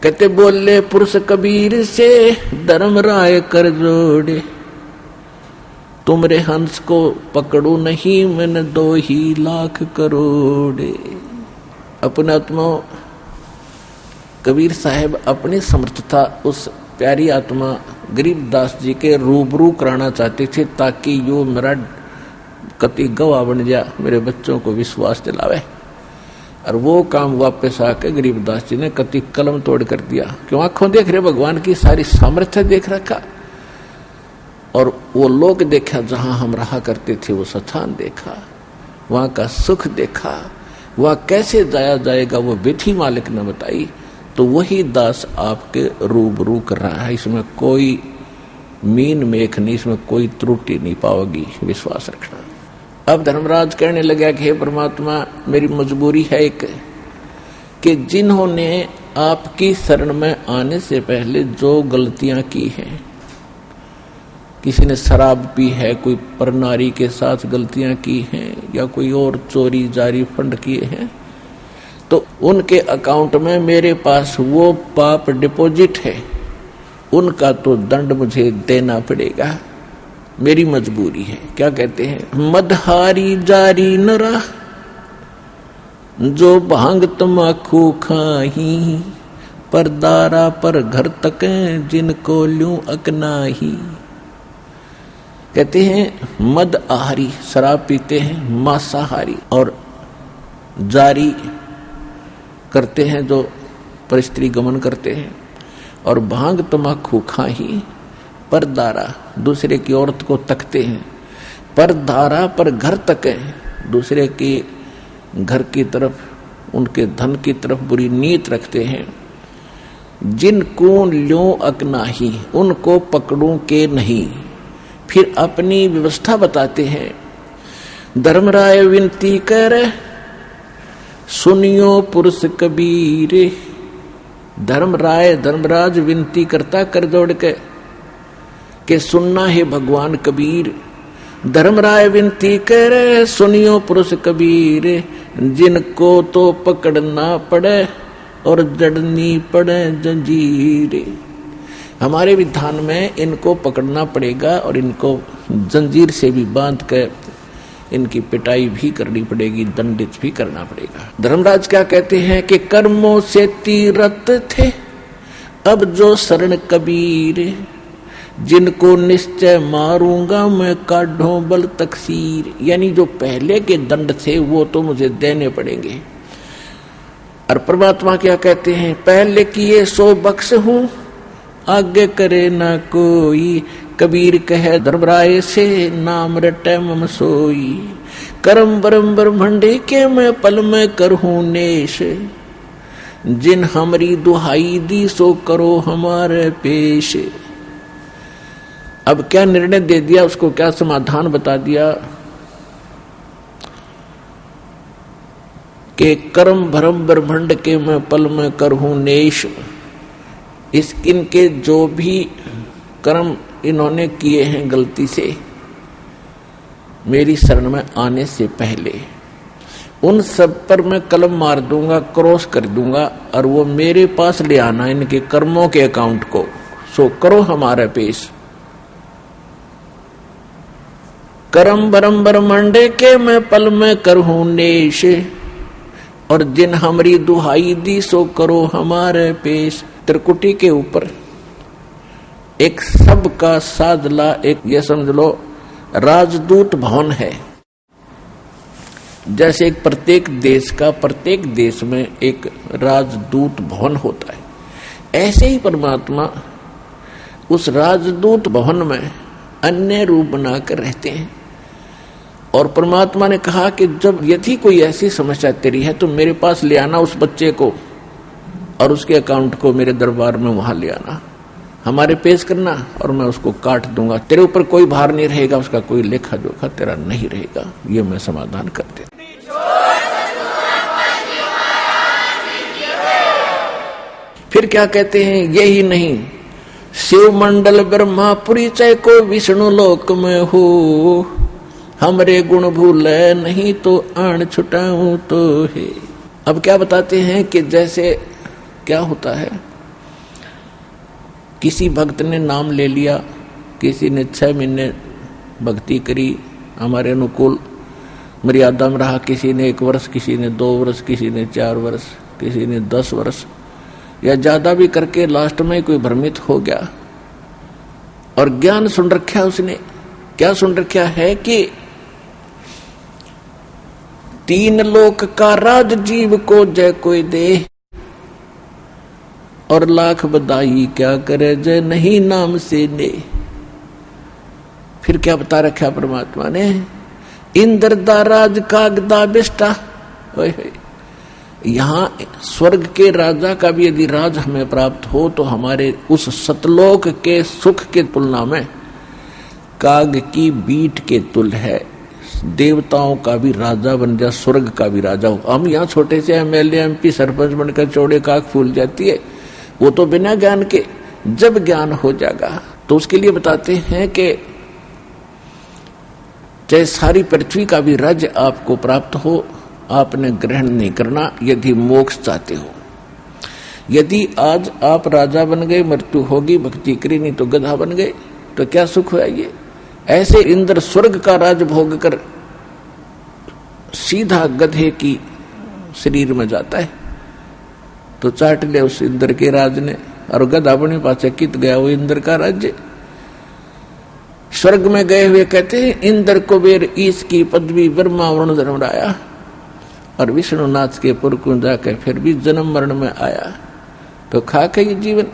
[SPEAKER 2] कहते बोले पुरुष कबीर से धर्मराय कर जोड़े, तुमरे हंस को पकड़ू नहीं मैंने 2 ही लाख करोड़े। अपने आत्मा कबीर साहब अपनी समर्थता उस प्यारी आत्मा गरीबदास जी के रूबरू कराना चाहते थे, ताकि यो मेरा कति गवाह बन जा, मेरे बच्चों को विश्वास दिलावे। और वो काम वापस आके गरीबदास जी ने कति कलम तोड़ कर दिया। क्यों, आंखों देख रहे भगवान की सारी सामर्थ्य देख रखा, और वो लोग देखा जहां हम रहा करते थे, वो स्थान देखा, वहां का सुख देखा, वह कैसे जाया जाएगा वो विधि मालिक ने बताई। तो वही दास आपके रूबरू कर रहा है, इसमें कोई मीन मेख नहीं, इसमें कोई त्रुटि नहीं पाओगी, विश्वास रखना। अब धर्मराज कहने लगा कि हे परमात्मा, मेरी मजबूरी है एक, कि जिन्होंने आपकी शरण में आने से पहले जो गलतियां की हैं, किसी ने शराब पी है, कोई परनारी के साथ गलतियां की हैं, या कोई और चोरी जारी फंड किए हैं, तो उनके अकाउंट में मेरे पास वो पाप डिपॉजिट है, उनका तो दंड मुझे देना पड़ेगा, मेरी मजबूरी है। क्या कहते हैं, मदहारी जारी नरा जो भांग तमाकू खाही, पर दारा पर घर तक जिनको ल्यूं अकनाही। कहते हैं मद आहारी शराब पीते हैं, मांसाहारी और जारी करते हैं जो परिस्त्री गमन करते हैं, और भांग तमाकू खाही, परदारा दूसरे की औरत को तकते हैं, परदारा पर घर तक है, दूसरे के घर की तरफ, उनके धन की तरफ बुरी नीयत रखते हैं। जिनको ल्यों अकनाही, उनको पकड़ूं के नहीं। फिर अपनी व्यवस्था बताते हैं, धर्मराय विनती कर सुनियो पुरुष कबीर। धर्मराज विनती करता कर जोड़ के सुनना है भगवान कबीर। धर्मराय विनती कर सुनियो पुरुष कबीर, जिनको तो पकड़ना पड़े और जड़नी पड़े जंजीर। हमारे विधान में इनको पकड़ना पड़ेगा और इनको जंजीर से भी बांध कर इनकी पिटाई भी करनी पड़ेगी, दंडित भी करना पड़ेगा। धर्मराज क्या कहते हैं कि कर्मों से तीरथ थे अब जो शरण कबीर, जिनको निश्चय मारूंगा मैं काढ़ों बल तकसीर। यानी जो पहले के दंड थे वो तो मुझे देने पड़ेंगे। और परमात्मा क्या कहते हैं, पहले किए सो बख्श हूं आगे करे ना कोई, कबीर कहे धर्मराय से नाम रटे मम सोई, करम बरम ब्रह्मंडे के मैं पल में करहूं नेश, जिन हमारी दुहाई दी सो करो हमारे पेश। अब क्या निर्णय दे दिया, उसको क्या समाधान बता दिया कि कर्म भरम ब्रह्मंड के मैं पल में करहूं नेश। इनके जो भी कर्म इन्होंने किए हैं गलती से मेरी शरण में आने से पहले, उन सब पर मैं कलम मार दूंगा, क्रॉस कर दूंगा और वो मेरे पास ले आना इनके कर्मों के अकाउंट को। सो करो हमारा पेश, करम बरम ब्रह्मंडे के मैं पल में करहूं नेश, और जिन हमारी दुहाई दी सो करो हमारे पेश। त्रिकुटी के ऊपर एक सबका सादला, एक ये समझ लो राजदूत भवन है। जैसे एक प्रत्येक देश का प्रत्येक देश में एक राजदूत भवन होता है, ऐसे ही परमात्मा उस राजदूत भवन में अन्य रूप बनाकर रहते हैं। और परमात्मा ने कहा कि जब यदि कोई ऐसी समस्या तेरी है तो मेरे पास ले आना उस बच्चे को और उसके अकाउंट को मेरे दरबार में वहां ले आना, हमारे पेश करना और मैं उसको काट दूंगा। तेरे ऊपर कोई भार नहीं रहेगा, उसका कोई लेखा जोखा तेरा नहीं रहेगा, ये मैं समाधान कर देता। फिर क्या कहते हैं, यही नहीं शिव मंडल ब्रह्मापुरी चय को विष्णु लोक में हो, हमरे गुण भूले नहीं तो आन छुटाऊं तो है। अब क्या बताते हैं कि जैसे क्या होता है, किसी भक्त ने नाम ले लिया, किसी ने 6 महीने भक्ति करी, हमारे अनुकूल मर्यादा में रहा, किसी ने 1 वर्ष, किसी ने 2 वर्ष, किसी ने 4 वर्ष, किसी ने 10 वर्ष या ज्यादा भी करके लास्ट में कोई भ्रमित हो गया और ज्ञान सुन रखा उसने। क्या सुन रखा है कि 3 लोक का राज जीव को जय कोई दे, और लाख बधाई क्या करे जय नहीं नाम से ने। फिर क्या बता रखा परमात्मा ने, इंद्र दा राज कागदा बिष्टा। यहां स्वर्ग के राजा का भी यदि राज हमें प्राप्त हो तो हमारे उस सतलोक के सुख के तुलना में काग की बीट के तुल है। देवताओं का भी राजा बन जा, स्वर्ग का भी राजा हो। हम यहाँ छोटे से MLA MP सरपंच बनकर चौड़े काग फूल जाती है, वो तो बिना ज्ञान के। जब ज्ञान हो जाएगा तो उसके लिए बताते हैं कि चाहे सारी पृथ्वी का भी राज्य आपको प्राप्त हो, आपने ग्रहण नहीं करना यदि मोक्ष चाहते हो। यदि आज आप राजा बन गए, मृत्यु होगी, भक्ति करी नहीं तो गधा बन गए, तो क्या सुख हुआ ये। ऐसे इंद्र स्वर्ग का राज भोग कर सीधा गधे की शरीर में जाता है तो चाट ले उस इंद्र के राज ने, और गधा अपने पास कित गया वो इंद्र का राज्य। स्वर्ग में गए हुए कहते हैं इंद्र कुबेर ईश की पदवी ब्रह्मा वरुण धर्मराया, और विष्णुनाथ के पुर को जाकर फिर भी जन्म मरण में आया तो खाक है ये जीवन।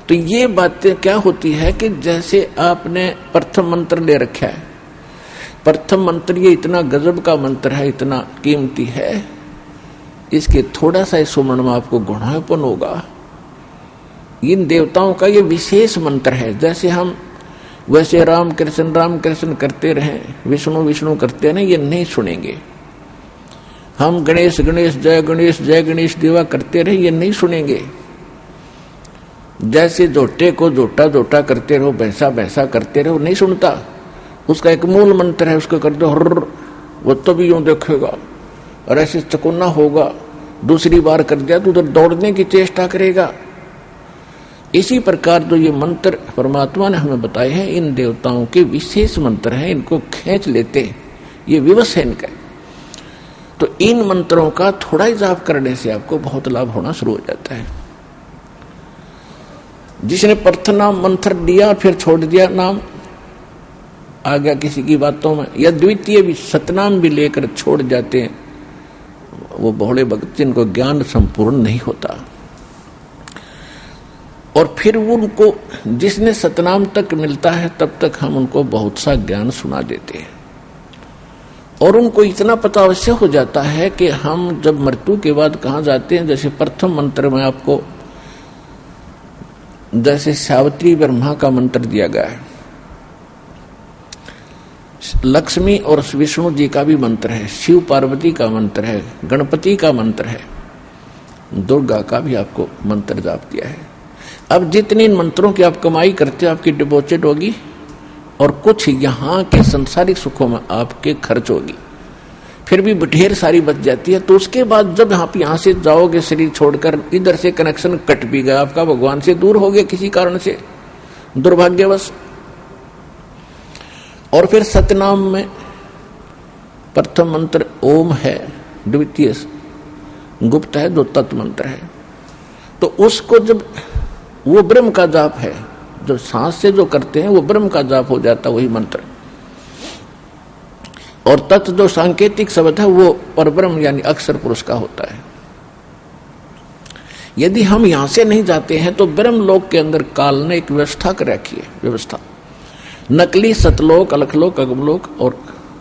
[SPEAKER 2] तो ये बातें क्या होती है कि जैसे आपने प्रथम मंत्र ले रखा है, प्रथम मंत्र ये इतना गजब का मंत्र है, इतना कीमती है, इसके थोड़ा सा सुमरण में आपको गुणापन होगा। इन देवताओं का ये विशेष मंत्र है। जैसे हम वैसे राम कृष्ण करते रहें, विष्णु विष्णु करते रहें, ये नहीं सुनेंगे। हम गणेश गणेश जय गणेश देवा करते रहे, ये नहीं सुनेंगे। जैसे जोटे को जोटा जोटा करते रहो, भैंसा भैंसा करते रहो, नहीं सुनता। उसका एक मूल मंत्र है, उसको कर दो हर, वो तो भी यूं देखेगा और ऐसे चकुन्ना होगा। दूसरी बार कर दिया तो उधर दौड़ने की चेष्टा करेगा। इसी प्रकार जो ये मंत्र परमात्मा ने हमें बताए हैं, इन देवताओं के विशेष मंत्र हैं, इनको खींच लेते, ये विवश है इनका। तो इन मंत्रों का थोड़ा ही जाप करने से आपको बहुत लाभ होना शुरू हो जाता है। जिसने प्रथम मंत्र दिया फिर छोड़ दिया नाम, आ गया किसी की बातों में, या द्वितीय भी सतनाम भी लेकर छोड़ जाते हैं, वो बहुड़े भक्त जिनको ज्ञान संपूर्ण नहीं होता। और फिर उनको जिसने सतनाम तक मिलता है तब तक हम उनको बहुत सा ज्ञान सुना देते हैं, और उनको इतना पता अवश्य हो जाता है कि हम जब मृत्यु के बाद कहाँ जाते हैं। जैसे प्रथम मंत्र में आपको जैसे सावित्री ब्रह्मा का मंत्र दिया गया है, लक्ष्मी और विष्णु जी का भी मंत्र है, शिव पार्वती का मंत्र है, गणपति का मंत्र है, दुर्गा का भी आपको मंत्र जाप दिया है। अब जितने इन मंत्रों की आप कमाई करते हो आपकी डिपॉजिट होगी, और कुछ यहाँ के संसारिक सुखों में आपके खर्च होगी, फिर भी ढेर सारी बच जाती है। तो उसके बाद जब आप यहाँ से जाओगे शरीर छोड़कर, इधर से कनेक्शन कट भी गया आपका, भगवान से दूर हो गए किसी कारण से दुर्भाग्यवश, और फिर सतनाम में प्रथम मंत्र ओम है, द्वितीय गुप्त है, जो तत्व मंत्र है। तो उसको जब वो ब्रह्म का जाप है, जो सांस से जो करते हैं वो ब्रह्म का जाप हो जाता वही मंत्र, और तत्व जो सांकेतिक शब्द है वो परब्रह्म यानी अक्षर पुरुष का होता है। यदि हम यहां से नहीं जाते हैं तो ब्रह्म लोक के अंदर काल ने एक व्यवस्था कर रखी है, व्यवस्था नकली सतलोक, अलखलोक, अगमलोक और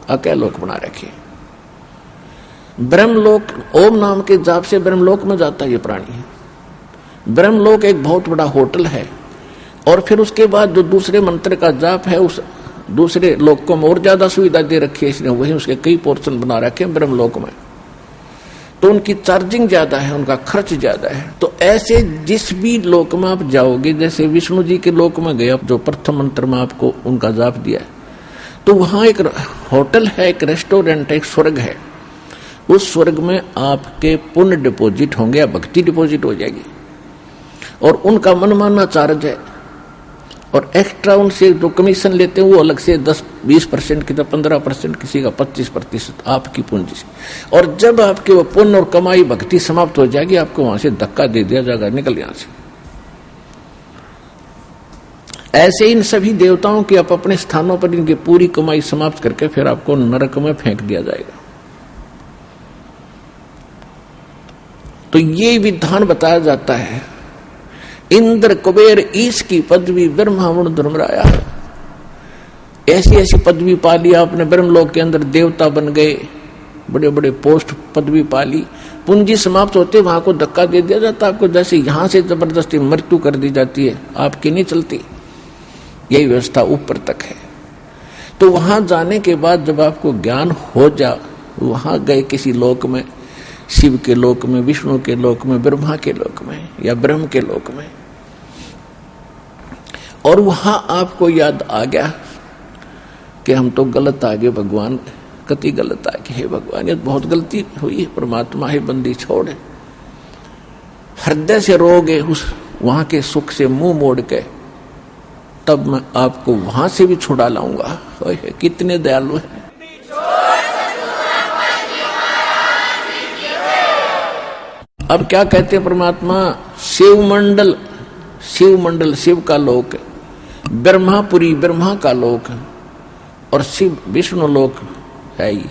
[SPEAKER 2] अकैलोक बना रखी है। ब्रह्मलोक ओम नाम के जाप से ब्रह्मलोक में जाता है ये प्राणी। ब्रह्मलोक एक बहुत बड़ा होटल है, और फिर उसके बाद जो दूसरे मंत्र का जाप है उस दूसरे लोक को में और ज्यादा सुविधा दे रखी है इसने, वही उसके कई पोर्शन बना रखे हैं ब्रह्मलोक में। तो उनकी चार्जिंग ज्यादा है, उनका खर्च ज्यादा है। तो ऐसे जिस भी लोक में आप जाओगे, जैसे विष्णु जी के लोक में गए, जो प्रथम मंत्र में आपको उनका जाप दिया है, तो वहां एक होटल है, एक रेस्टोरेंट है, एक स्वर्ग है। उस स्वर्ग में आपके पुण्य डिपॉजिट होंगे या भक्ति डिपॉजिट हो जाएगी, और उनका मनमाना चार्ज है, और एक्स्ट्रा उनसे जो कमीशन लेते हैं वो अलग से 10-20% की, 15%, किसी का 25% आपकी पूंजी से। और जब आपके वो पुण्य और कमाई भक्ति समाप्त हो जाएगी, आपको वहां से धक्का दे दिया जाएगा, निकल यहां से। ऐसे इन सभी देवताओं की आप अपने स्थानों पर इनकी पूरी कमाई समाप्त करके फिर आपको नरक में फेंक दिया जाएगा। तो ये विधान बताया जाता है। इंद्र कुबेर ईश की पदवी ब्रह्मावण धर्मराया, ऐसी ऐसी पदवी पाली आपने ब्रह्मलोक के अंदर, देवता बन गए, बड़े बड़े पोस्ट पदवी पाली, पूंजी समाप्त होते वहां को धक्का दे दिया जाता आपको। जैसे यहां से जबरदस्ती मृत्यु कर दी जाती है, आपकी नहीं चलती, यही व्यवस्था ऊपर तक है। तो वहां जाने के बाद जब आपको ज्ञान हो जा, वहां गए किसी लोक में, शिव के लोक में, विष्णु के लोक में, ब्रह्मा के लोक में या ब्रह्म के लोक में, और वहां आपको याद आ गया कि हम तो गलत आ गए भगवान, कति गलत आ गए, हे भगवान ये बहुत गलती हुई है, परमात्मा है, बंदी छोड़, हृदय से रोगे उस वहां के सुख से मुंह मोड़ के, तब मैं आपको वहां से भी छुड़ा लाऊंगा। कितने दयालु है। अब क्या कहते हैं परमात्मा, शिवमंडल, शिवमंडल शिव का लोक, ब्रह्मापुरी ब्रह्मा का लोक, और शिव विष्णु लोक है ही।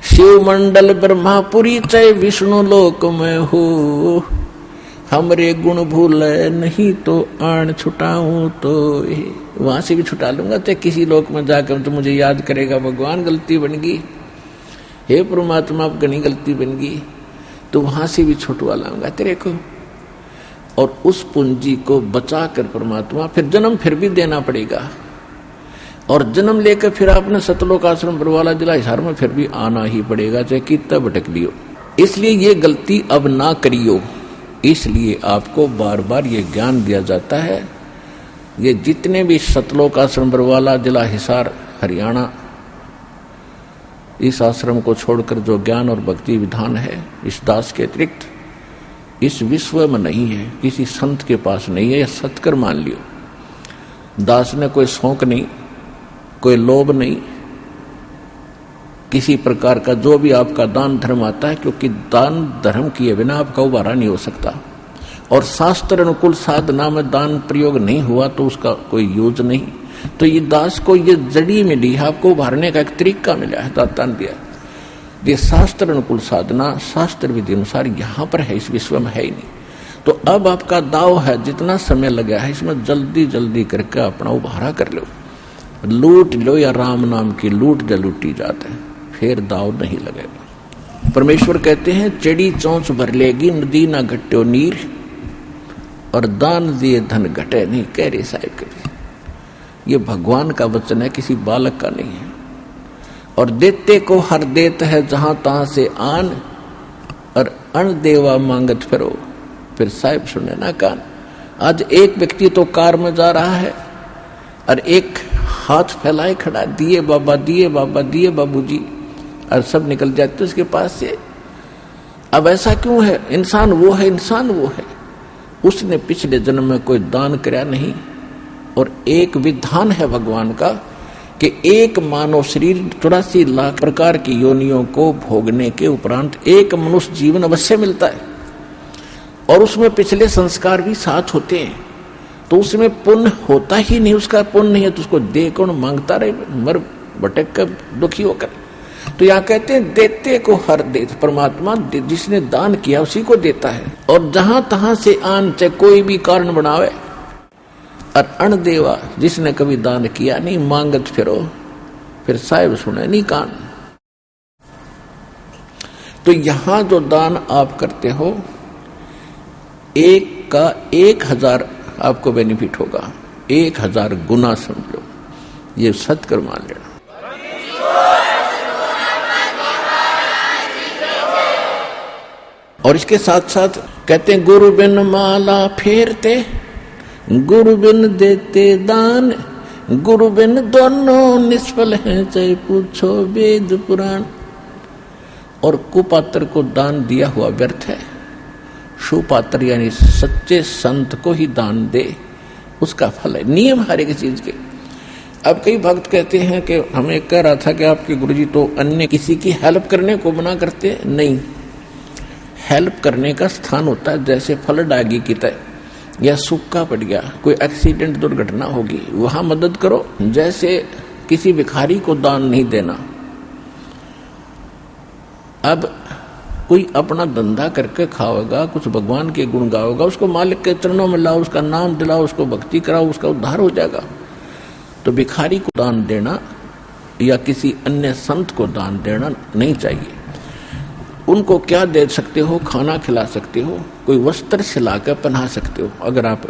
[SPEAKER 2] शिवमंडल ब्रह्मापुरी चाहे विष्णु लोक में हो, हमरे गुण भूले नहीं तो आन छुटाऊं तो वहां से भी छुटा लूंगा। तो किसी लोक में जाकर तो मुझे याद करेगा, भगवान गलती बन गई, हे परमात्मा अब घनी गलती बन गई, तो वहां से भी छुटवा लाऊंगा तेरे को। और उस पूंजी को बचा कर परमात्मा फिर जन्म फिर भी देना पड़ेगा, और जन्म लेकर फिर आपने सतलोक आश्रम बरवाला जिला हिसार में फिर भी आना ही पड़ेगा, चाहे कितना भटक लियो। इसलिए ये गलती अब ना करियो, इसलिए आपको बार बार ये ज्ञान दिया जाता है। ये जितने भी सतलोक आश्रम बरवाला जिला हिसार हरियाणा, इस आश्रम को छोड़कर जो ज्ञान और भक्ति विधान है, इस दास के अतिरिक्त इस विश्व में नहीं है, किसी संत के पास नहीं है। यह सत्कर मान लियो। दास ने कोई शौक नहीं, कोई लोभ नहीं, किसी प्रकार का जो भी आपका दान धर्म आता है, क्योंकि दान धर्म किए बिना आपका उबारा नहीं हो सकता, और शास्त्र अनुकूल साधना में दान प्रयोग नहीं हुआ तो उसका कोई यूज नहीं। तो ये दास को ये जड़ी मिली है, आपको उभारने का एक तरीका मिला है, दाता ने दिया। ये शास्त्र अनुकूल साधना शास्त्र विधि अनुसार यहाँ पर है, इस विश्व में है ही नहीं। तो अब आपका दाव है, जितना समय लगा है इसमें जल्दी जल्दी करके अपना उभारा कर लो, लूट लो या राम नाम की लूट जो लूटी जाते हैं, फिर दाव नहीं लगेगा। परमेश्वर कहते हैं चढ़ी चौंच भर लेगी नदी ना घट्यो नीर, और दान दिए धन घटे नहीं, कह रहे साहिब कभी। ये भगवान का वचन है, किसी बालक का नहीं है। और देते को हर देत है जहां तहां से आन, और अन देवा मांगत फिरो, फिर साहिब सुने ना कान। आज एक व्यक्ति तो कार में जा रहा है और एक हाथ फैलाए खड़ा, दिए बाबा दिए बाबा दिए बाबूजी, और सब निकल जाते उसके पास से। अब ऐसा क्यों है? इंसान वो है, इंसान वो है, उसने पिछले जन्म में कोई दान कराया नहीं। और एक विधान है भगवान का कि एक मानव शरीर 84 लाख प्रकार की योनियों को भोगने के उपरांत एक मनुष्य जीवन अवश्य मिलता है, और उसमें पिछले संस्कार भी साथ होते हैं। तो उसमें पुण्य होता ही नहीं, उसका पुण्य नहीं है तो उसको दे कौन? मांगता रहे मर भटक कर दुखी होकर। तो यहाँ कहते हैं देते को हर दे, परमात्मा जिसने दान किया उसी को देता है। और जहां तहां से आन, चाहे कोई भी कारण बनावे, और अण देवा जिसने कभी दान किया नहीं, मांगत फिरो, फिर साहिब सुने नहीं कान। तो यहां जो दान आप करते हो, एक का 1000 आपको बेनिफिट होगा, 1000 गुना समझ लो, ये सत्कर मान लेना। और इसके साथ साथ कहते हैं गुरु बिन माला फेरते, गुरु बिन देते दान, गुरु बिन दोनों निष्फल हैं, चाहे पूछो वेद पुराण। और कुपात्र को दान दिया हुआ व्यर्थ है, सुपात्र यानी सच्चे संत को ही दान दे, उसका फल है। नियम हर एक चीज के। अब कई भक्त कहते हैं कि हमें कह रहा था कि आपके गुरुजी तो अन्य किसी की हेल्प करने को मना करते, नहीं। हेल्प करने का स्थान होता है, जैसे फल डागी की तरह, या सूखा पड़ गया, कोई एक्सीडेंट दुर्घटना होगी, वहां मदद करो। जैसे किसी भिखारी को दान नहीं देना। अब कोई अपना धंधा करके खाओगा, कुछ भगवान के गुण गाओगा, उसको मालिक के चरणों में लाओ, उसका नाम दिलाओ, उसको भक्ति कराओ, उसका उद्धार हो जाएगा। तो भिखारी को दान देना या किसी अन्य संत को दान देना नहीं चाहिए। उनको क्या दे सकते हो? खाना खिला सकते हो, कोई वस्त्र सिलाकर पहना सकते हो, अगर आप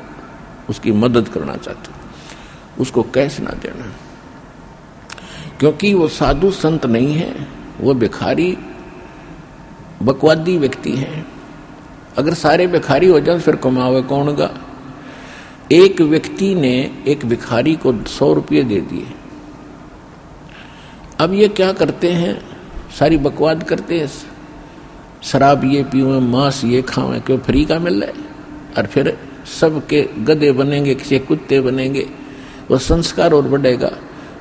[SPEAKER 2] उसकी मदद करना चाहते हो। उसको कैश ना देना, क्योंकि वो साधु संत नहीं है, वो भिखारी बकवादी व्यक्ति है। अगर सारे भिखारी हो जाए फिर कमावे कौन गा? एक व्यक्ति ने एक भिखारी को 100 रुपये दे दिए। अब ये क्या करते हैं? सारी बकवाद करते हैं, शराब ये पीवे, मांस ये खावे, क्यों फ्री का मिल रहा है, और फिर सबके गधे बनेंगे, किसी कुत्ते बनेंगे, वो संस्कार और बढ़ेगा,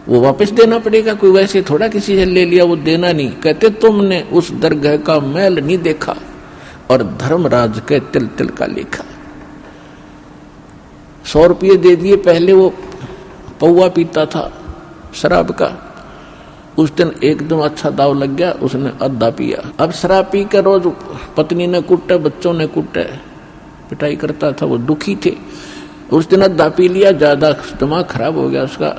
[SPEAKER 2] वो वापस देना पड़ेगा। कोई वैसे थोड़ा किसी से ले लिया वो देना नहीं। कहते तुमने उस दरगाह का मैल नहीं देखा, और धर्मराज के तिल तिल का लेखा। 100 रुपये दे दिए, पहले वो पौवा पीता था शराब का, उस दिन एकदम अच्छा दाव लग गया, उसने आधा पिया। अब शराब पी कर रोज पत्नी ने कुटे, बच्चों ने कुटे, पिटाई करता था, वो दुखी थे। उस दिन आधा पी लिया, ज्यादा दिमाग खराब हो गया उसका,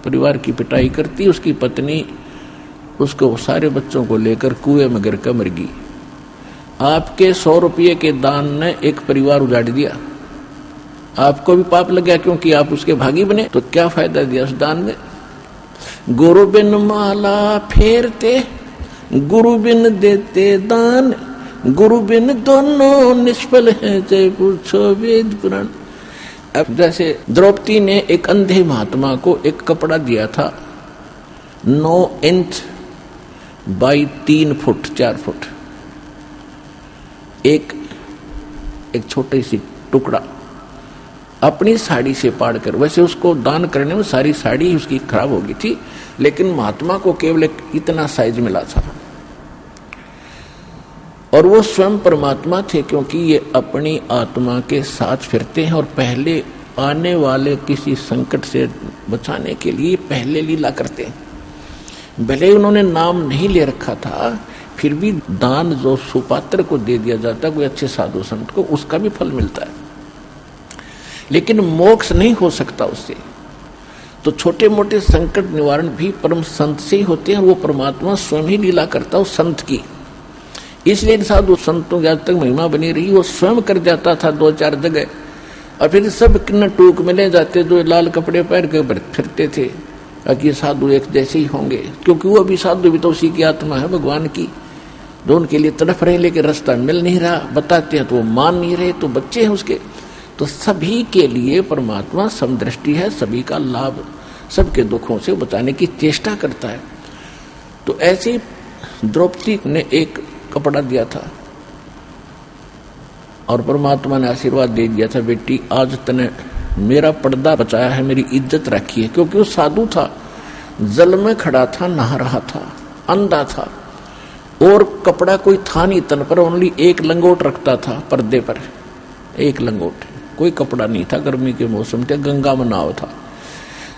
[SPEAKER 2] परिवार की पिटाई करती, उसकी पत्नी उसको सारे बच्चों को लेकर कुएं में गिर कर मर गई। आपके 100 रुपये के दान ने एक परिवार उजाड़ दिया, आपको भी पाप लग गया, क्योंकि आप उसके भागी बने। तो क्या फायदा दिया उस दान में? गुरु बिन माला फेरते, गुरु बिन देते दान, गुरु बिन दोनों निष्फल हैं, चाहे पूछो वेद पुराण। अब जैसे द्रौपदी ने एक अंधे महात्मा को एक कपड़ा दिया था 9 इंच बाई 3 फुट 4 फुट, एक छोटी सी टुकड़ा, अपनी साड़ी से पाड़ कर। वैसे उसको दान करने में सारी साड़ी उसकी खराब हो गई थी, लेकिन महात्मा को केवल इतना साइज मिला था। और वो स्वयं परमात्मा थे, क्योंकि ये अपनी आत्मा के साथ फिरते हैं और पहले आने वाले किसी संकट से बचाने के लिए पहले लीला करते हैं। भले उन्होंने नाम नहीं ले रखा था, फिर भी दान जो सुपात्र को दे दिया जाता है, कोई अच्छे साधु संत को, उसका भी फल मिलता है, लेकिन मोक्ष नहीं हो सकता उससे। तो छोटे मोटे संकट निवारण भी परम संत से ही होते हैं। वो परमात्मा स्वयं ही लीला करता है उस संत की। इसलिए साधु संतों की आज तक महिमा बनी रही। वो स्वयं कर जाता था 2-4 जगह, और फिर सब किन्ना टूक मिले जाते जो लाल कपड़े पहन के फिरते थे कि साधु एक जैसे ही होंगे, क्योंकि वो भी साधु भी तो उसी की आत्मा है भगवान की, जो उनके लिए तड़फ रहे, लेकिन रास्ता मिल नहीं रहा, बताते हैं तो वो मान नहीं रहे, तो बच्चे हैं उसके। तो सभी के लिए परमात्मा समदृष्टि है, सभी का लाभ, सबके दुखों से बचाने की चेष्टा करता है। तो ऐसे द्रौपदी ने एक कपड़ा दिया था और परमात्मा ने आशीर्वाद दे दिया था, बेटी आज तने मेरा पर्दा बचाया है, मेरी इज्जत रखी है। क्योंकि वो साधु था, जल में खड़ा था, नहा रहा था, अंधा था, और कपड़ा कोई था नहीं तन पर, ओनली एक लंगोट रखता था पर्दे पर, एक लंगोट, कोई कपड़ा नहीं था। गर्मी के मौसम थे, गंगा में नाव था।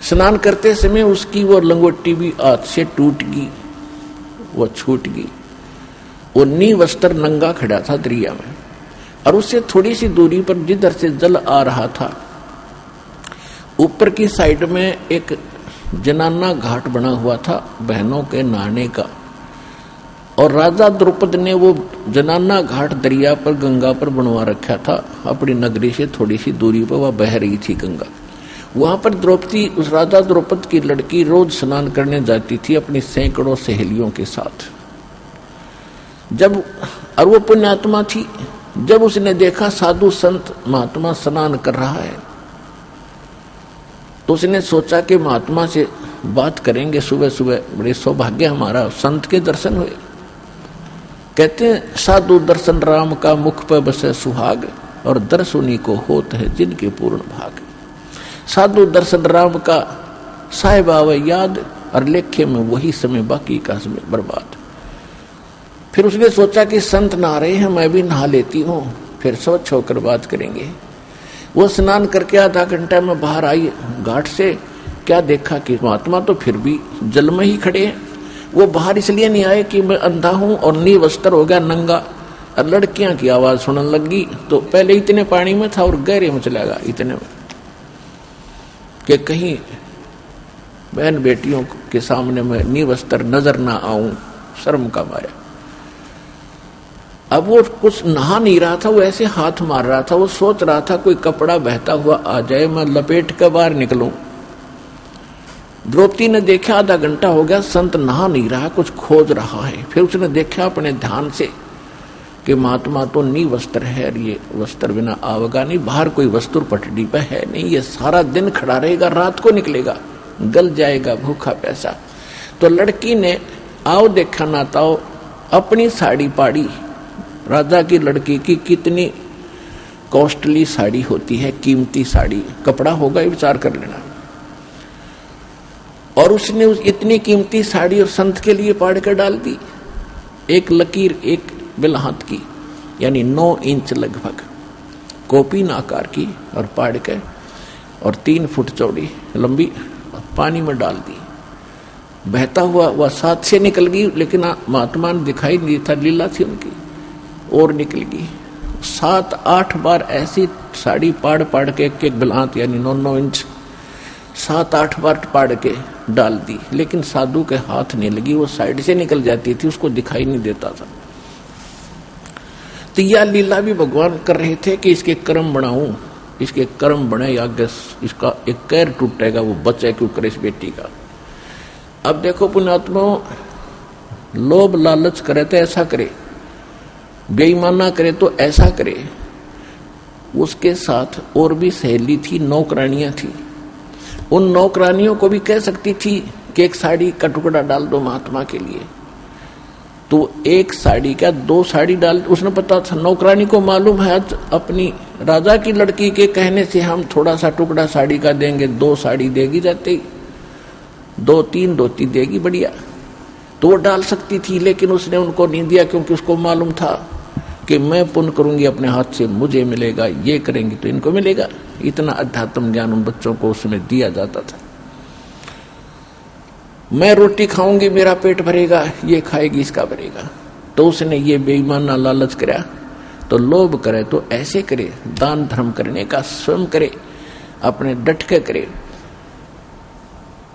[SPEAKER 2] स्नान करते समय उसकी वो लंगोटी भी हाथ से टूट गई, वो छूट गई। वो नी वस्त्र नंगा खड़ा था दरिया में, और उससे थोड़ी सी दूरी पर जिधर से जल आ रहा था, ऊपर की साइड में एक जनाना घाट बना हुआ था बहनों के नहाने का, और राजा द्रौपद ने वो जनाना घाट दरिया पर गंगा पर बनवा रखा था। अपनी नगरी से थोड़ी सी दूरी पर वह बह रही थी गंगा। वहां पर द्रौपदी, उस राजा द्रौपद की लड़की, रोज स्नान करने जाती थी अपनी सैकड़ों सहेलियों के साथ। जब, और वो पुण्यात्मा थी, जब उसने देखा साधु संत महात्मा स्नान कर रहा है, तो उसने सोचा कि महात्मा से बात करेंगे सुबह सुबह, बड़े सौभाग्य हमारा, संत के दर्शन हुए। कहते हैं साधु दर्शन राम का मुख पर बसे सुहाग, और दर्श उन्हीं को होत है जिनके पूर्ण भाग। साधु दर्शन राम का साहिब आवे याद, और लेखे में वही समय बाकी का समय बर्बाद। फिर उसने सोचा कि संत नहा रहे हैं, मैं भी नहा लेती हूँ, फिर स्वच्छ होकर बात करेंगे। वो स्नान करके आधा घंटा में बाहर आई घाट से, क्या देखा कि महात्मा तो फिर भी जल में ही खड़े हैं। वो बाहर इसलिए नहीं आए कि मैं अंधा हूं और नी वस्त्र हो गया नंगा, और लड़कियां की आवाज सुनने लगी, तो पहले इतने पानी में था और गहरे में चला गया इतने में, कि कहीं बहन बेटियों के सामने मैं नी वस्त्र नजर ना आऊं, शर्म का मारा। अब वो कुछ नहा नहीं रहा था, वो ऐसे हाथ मार रहा था, वो सोच रहा था कोई कपड़ा बहता हुआ आ जाए, मैं लपेट कर बाहर निकलूं। द्रौपदी ने देखा आधा घंटा हो गया, संत नहा नहीं रहा, कुछ खोज रहा है। फिर उसने देखा अपने ध्यान से कि महात्मा तो नी वस्त्र है, ये वस्त्र बिना आवेगा नहीं, बाहर कोई वस्त्र पटड़ी पे है नहीं, ये सारा दिन खड़ा रहेगा, रात को निकलेगा, गल जाएगा भूखा प्यासा। तो लड़की ने आओ देखा ना ताओ अपनी साड़ी पाड़ी। राजा की लड़की की कितनी कॉस्टली साड़ी होती है, कीमती साड़ी, कपड़ा होगा, विचार कर लेना। और उसने उस इतनी कीमती साड़ी और संत के लिए पाड़ कर डाल दी। एक लकीर, एक बिलहात की, यानी 9 इंच लगभग, कोपीन आकार की, और पाड़ के और 3 फुट चौड़ी लंबी पानी में डाल दी। बहता हुआ वह साथ से निकल गई, लेकिन महात्मा ने दिखाई नहीं था, लीला थी उनकी, और निकल गई। 7-8 बार ऐसी साड़ी पाड़ पाड़ के एक बिलहात यानी 9-9 इंच 7-8 बार पाड़ के डाल दी, लेकिन साधु के हाथ नहीं लगी, वो साइड से निकल जाती थी, उसको दिखाई नहीं देता था। तो यह लीला भी भगवान कर रहे थे कि इसके कर्म बनाऊं, इसके कर्म बने, आगे इसका एक कैर टूटेगा, वो बचे क्यों करे इस बेटी का। अब देखो पुण्यात्मा, लोभ लालच करे तो ऐसा करे, बेईमाना करे तो ऐसा करे। उसके साथ और भी सहेली थी, नौकरानियां थी। उन नौकरानियों को भी कह सकती थी कि एक साड़ी का टुकड़ा डाल दो महात्मा के लिए, तो एक साड़ी क्या 2 साड़ी डाल, उसने पता था, नौकरानी को मालूम है आज अपनी राजा की लड़की के कहने से हम थोड़ा सा टुकड़ा साड़ी का देंगे, 2 साड़ी देगी, जाते ही 2-3 धोती देगी, बढ़िया। तो वो डाल सकती थी, लेकिन उसने उनको नहीं दिया, क्योंकि उसको मालूम था कि मैं पुण्य करूंगी अपने हाथ से मुझे मिलेगा, ये करेंगी तो इनको मिलेगा। इतना अध्यात्म ज्ञान उन बच्चों को उसमें दिया जाता था। मैं रोटी खाऊंगी मेरा पेट भरेगा, ये खाएगी इसका भरेगा। तो उसने ये बेईमाना लालच कराया। तो लोभ करे तो ऐसे करे, दान धर्म करने का स्वयं करे, अपने डट के करे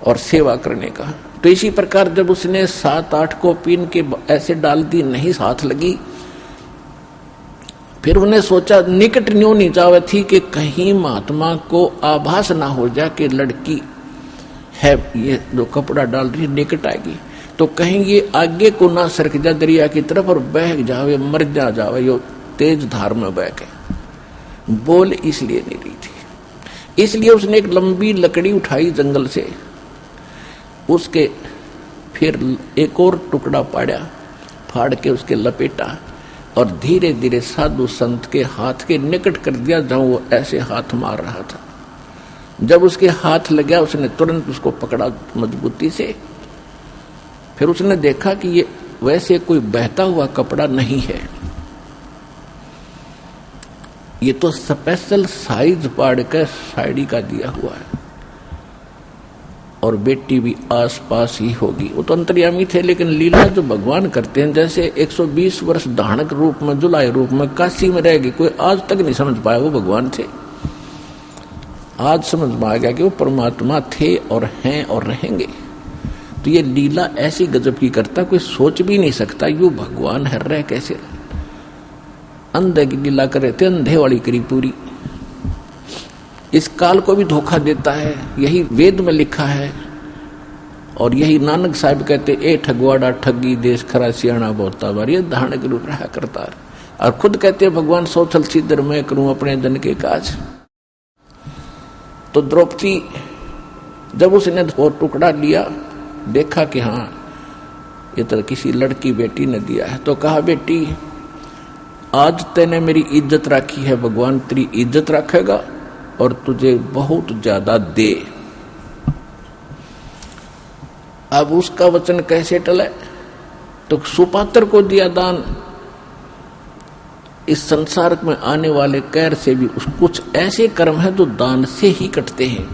[SPEAKER 2] और सेवा करने का। तो इसी प्रकार जब उसने 7-8 को पीन के ऐसे डाल दी, नहीं साथ लगी, फिर उन्हें सोचा निकट न्यों नहीं जावे थी कि कहीं महात्मा को आभास ना हो जाए कि लड़की है ये जो कपड़ा डाल रही निकट आएगी, तो कहीं ये आगे को ना सरक जा दरिया की तरफ और बह जावे, मर जावे, यो तेज धार में बह के। बोल इसलिए नहीं रही थी। इसलिए उसने एक लंबी लकड़ी उठाई जंगल से, उसके फिर एक और टुकड़ा पाड़ा, फाड़ के उसके लपेटा और धीरे धीरे साधु संत के हाथ के निकट कर दिया, जहां वो ऐसे हाथ मार रहा था। जब उसके हाथ लगा उसने तुरंत उसको पकड़ा मजबूती से। फिर उसने देखा कि ये वैसे कोई बहता हुआ कपड़ा नहीं है, ये तो स्पेशल साइज पाड़ कर साड़ी का दिया हुआ है, और बेटी भी आस पास ही होगी। वो तो अंतर्यामी थे, लेकिन लीला जो भगवान करते हैं, जैसे 120 वर्ष धानक रूप में, जुलाई रूप में काशी में रहेगी, कोई आज तक नहीं समझ पाया वो भगवान थे। आज समझ में आ गया कि वो परमात्मा थे और हैं और रहेंगे। तो ये लीला ऐसी गजब की करता, कोई सोच भी नहीं सकता यू भगवान है, रह कैसे। अंधे की लीला करे थे, अंधे वाली करी पूरी। इस काल को भी धोखा देता है, यही वेद में लिखा है। और यही नानक साहब कहते, ए ठगवाड़ा ठगी देश खरा सियाणा बोता बार, ये धारण के रूप रहा करता है। और खुद कहते भगवान सोचल सिद्धर मैं करूं अपने जन के काज। तो द्रौपदी जब उसने वो टुकड़ा लिया, देखा कि हाँ ये तो किसी लड़की बेटी ने दिया है, तो कहा बेटी आज तेने मेरी इज्जत रखी है, भगवान तेरी इज्जत रखेगा और तुझे बहुत ज्यादा दे। अब उसका वचन कैसे टले, तो सुपात्र को दिया दान। इस संसार में आने वाले कैर से भी कुछ ऐसे कर्म हैं जो दान से ही कटते हैं,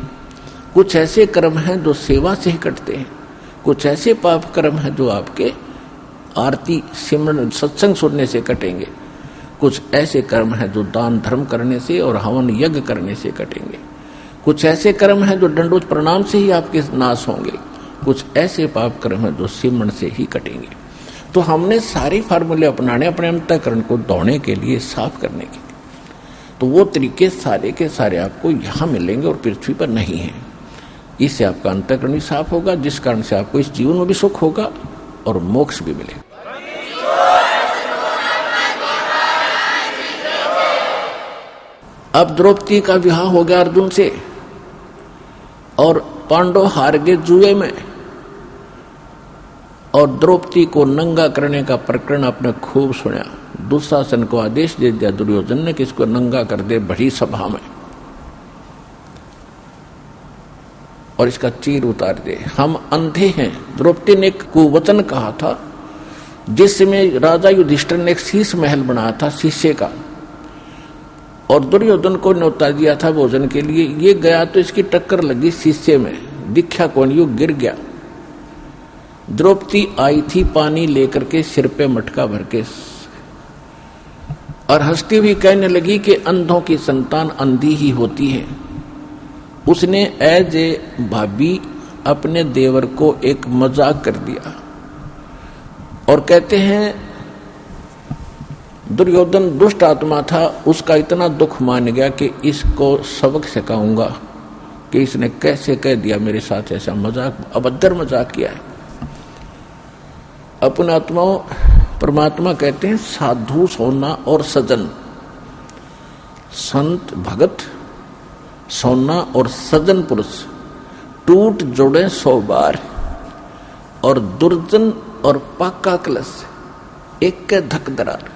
[SPEAKER 2] कुछ ऐसे कर्म हैं जो सेवा से ही कटते हैं, कुछ ऐसे पाप कर्म हैं जो आपके आरती सिमरन सत्संग सुनने से कटेंगे, कुछ ऐसे कर्म हैं जो दान धर्म करने से और हवन यज्ञ करने से कटेंगे, कुछ ऐसे कर्म हैं जो दंडोत प्रणाम से ही आपके नाश होंगे, कुछ ऐसे पाप कर्म हैं जो सिमरन से ही कटेंगे। तो हमने सारे फार्मूले अपनाने अपने अंतःकरण को धोने के लिए, साफ करने के लिए। तो वो तरीके सारे के सारे आपको यहाँ मिलेंगे और पृथ्वी पर नहीं है। इससे आपका अंतःकरण भी साफ होगा, जिस कारण से आपको इस जीवन में भी सुख होगा और मोक्ष भी मिलेगा। अब द्रौपदी का विवाह हो गया अर्जुन से, और पांडव हार गए जुए में, और द्रौपदी को नंगा करने का प्रकरण आपने खूब सुना। दुशासन को आदेश दे दिया दुर्योधन ने कि इसको नंगा कर दे बड़ी सभा में, और इसका चीर उतार दे, हम अंधे हैं। द्रौपदी ने एक कुवचन कहा था, जिसमें राजा युधिष्ठिर ने एक शीश महल बनाया था शीशे का, और दुर्योधन को न्योता दिया था भोजन के लिए। ये गया तो इसकी टक्कर लगी शीशे में, दिखा कौन, यू गिर गया। द्रौपदी आई थी पानी लेकर के सिर पे मटका भर के, और हंसती हुई कहने लगी कि अंधों की संतान अंधी ही होती है। उसने एज ए भाभी अपने देवर को एक मजाक कर दिया, और कहते हैं दुर्योधन दुष्ट आत्मा था, उसका इतना दुख मान गया कि इसको सबक सिखाऊंगा कि इसने कैसे कह दिया मेरे साथ ऐसा मजाक, अभद्र मजाक किया है। अपने आत्माओं परमात्मा कहते हैं साधु सोना और सजन, संत भगत सोना और सजन पुरुष टूट जोड़े 100 बार, और दुर्जन और पाका कलश एक के धक दरार।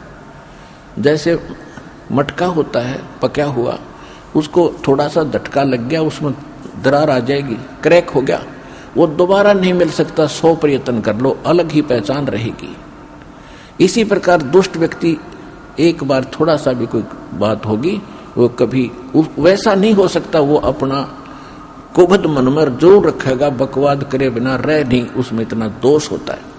[SPEAKER 2] जैसे मटका होता है पका हुआ, उसको थोड़ा सा झटका लग गया, उसमें दरार आ जाएगी, क्रैक हो गया, वो दोबारा नहीं मिल सकता। 100 प्रयत्न कर लो, अलग ही पहचान रहेगी। इसी प्रकार दुष्ट व्यक्ति एक बार थोड़ा सा भी कोई बात होगी, वो कभी वैसा नहीं हो सकता। वो अपना कुबद मन में जरूर रखेगा, बकवाद करे बिना रह नहीं, उसमें इतना दोष होता है।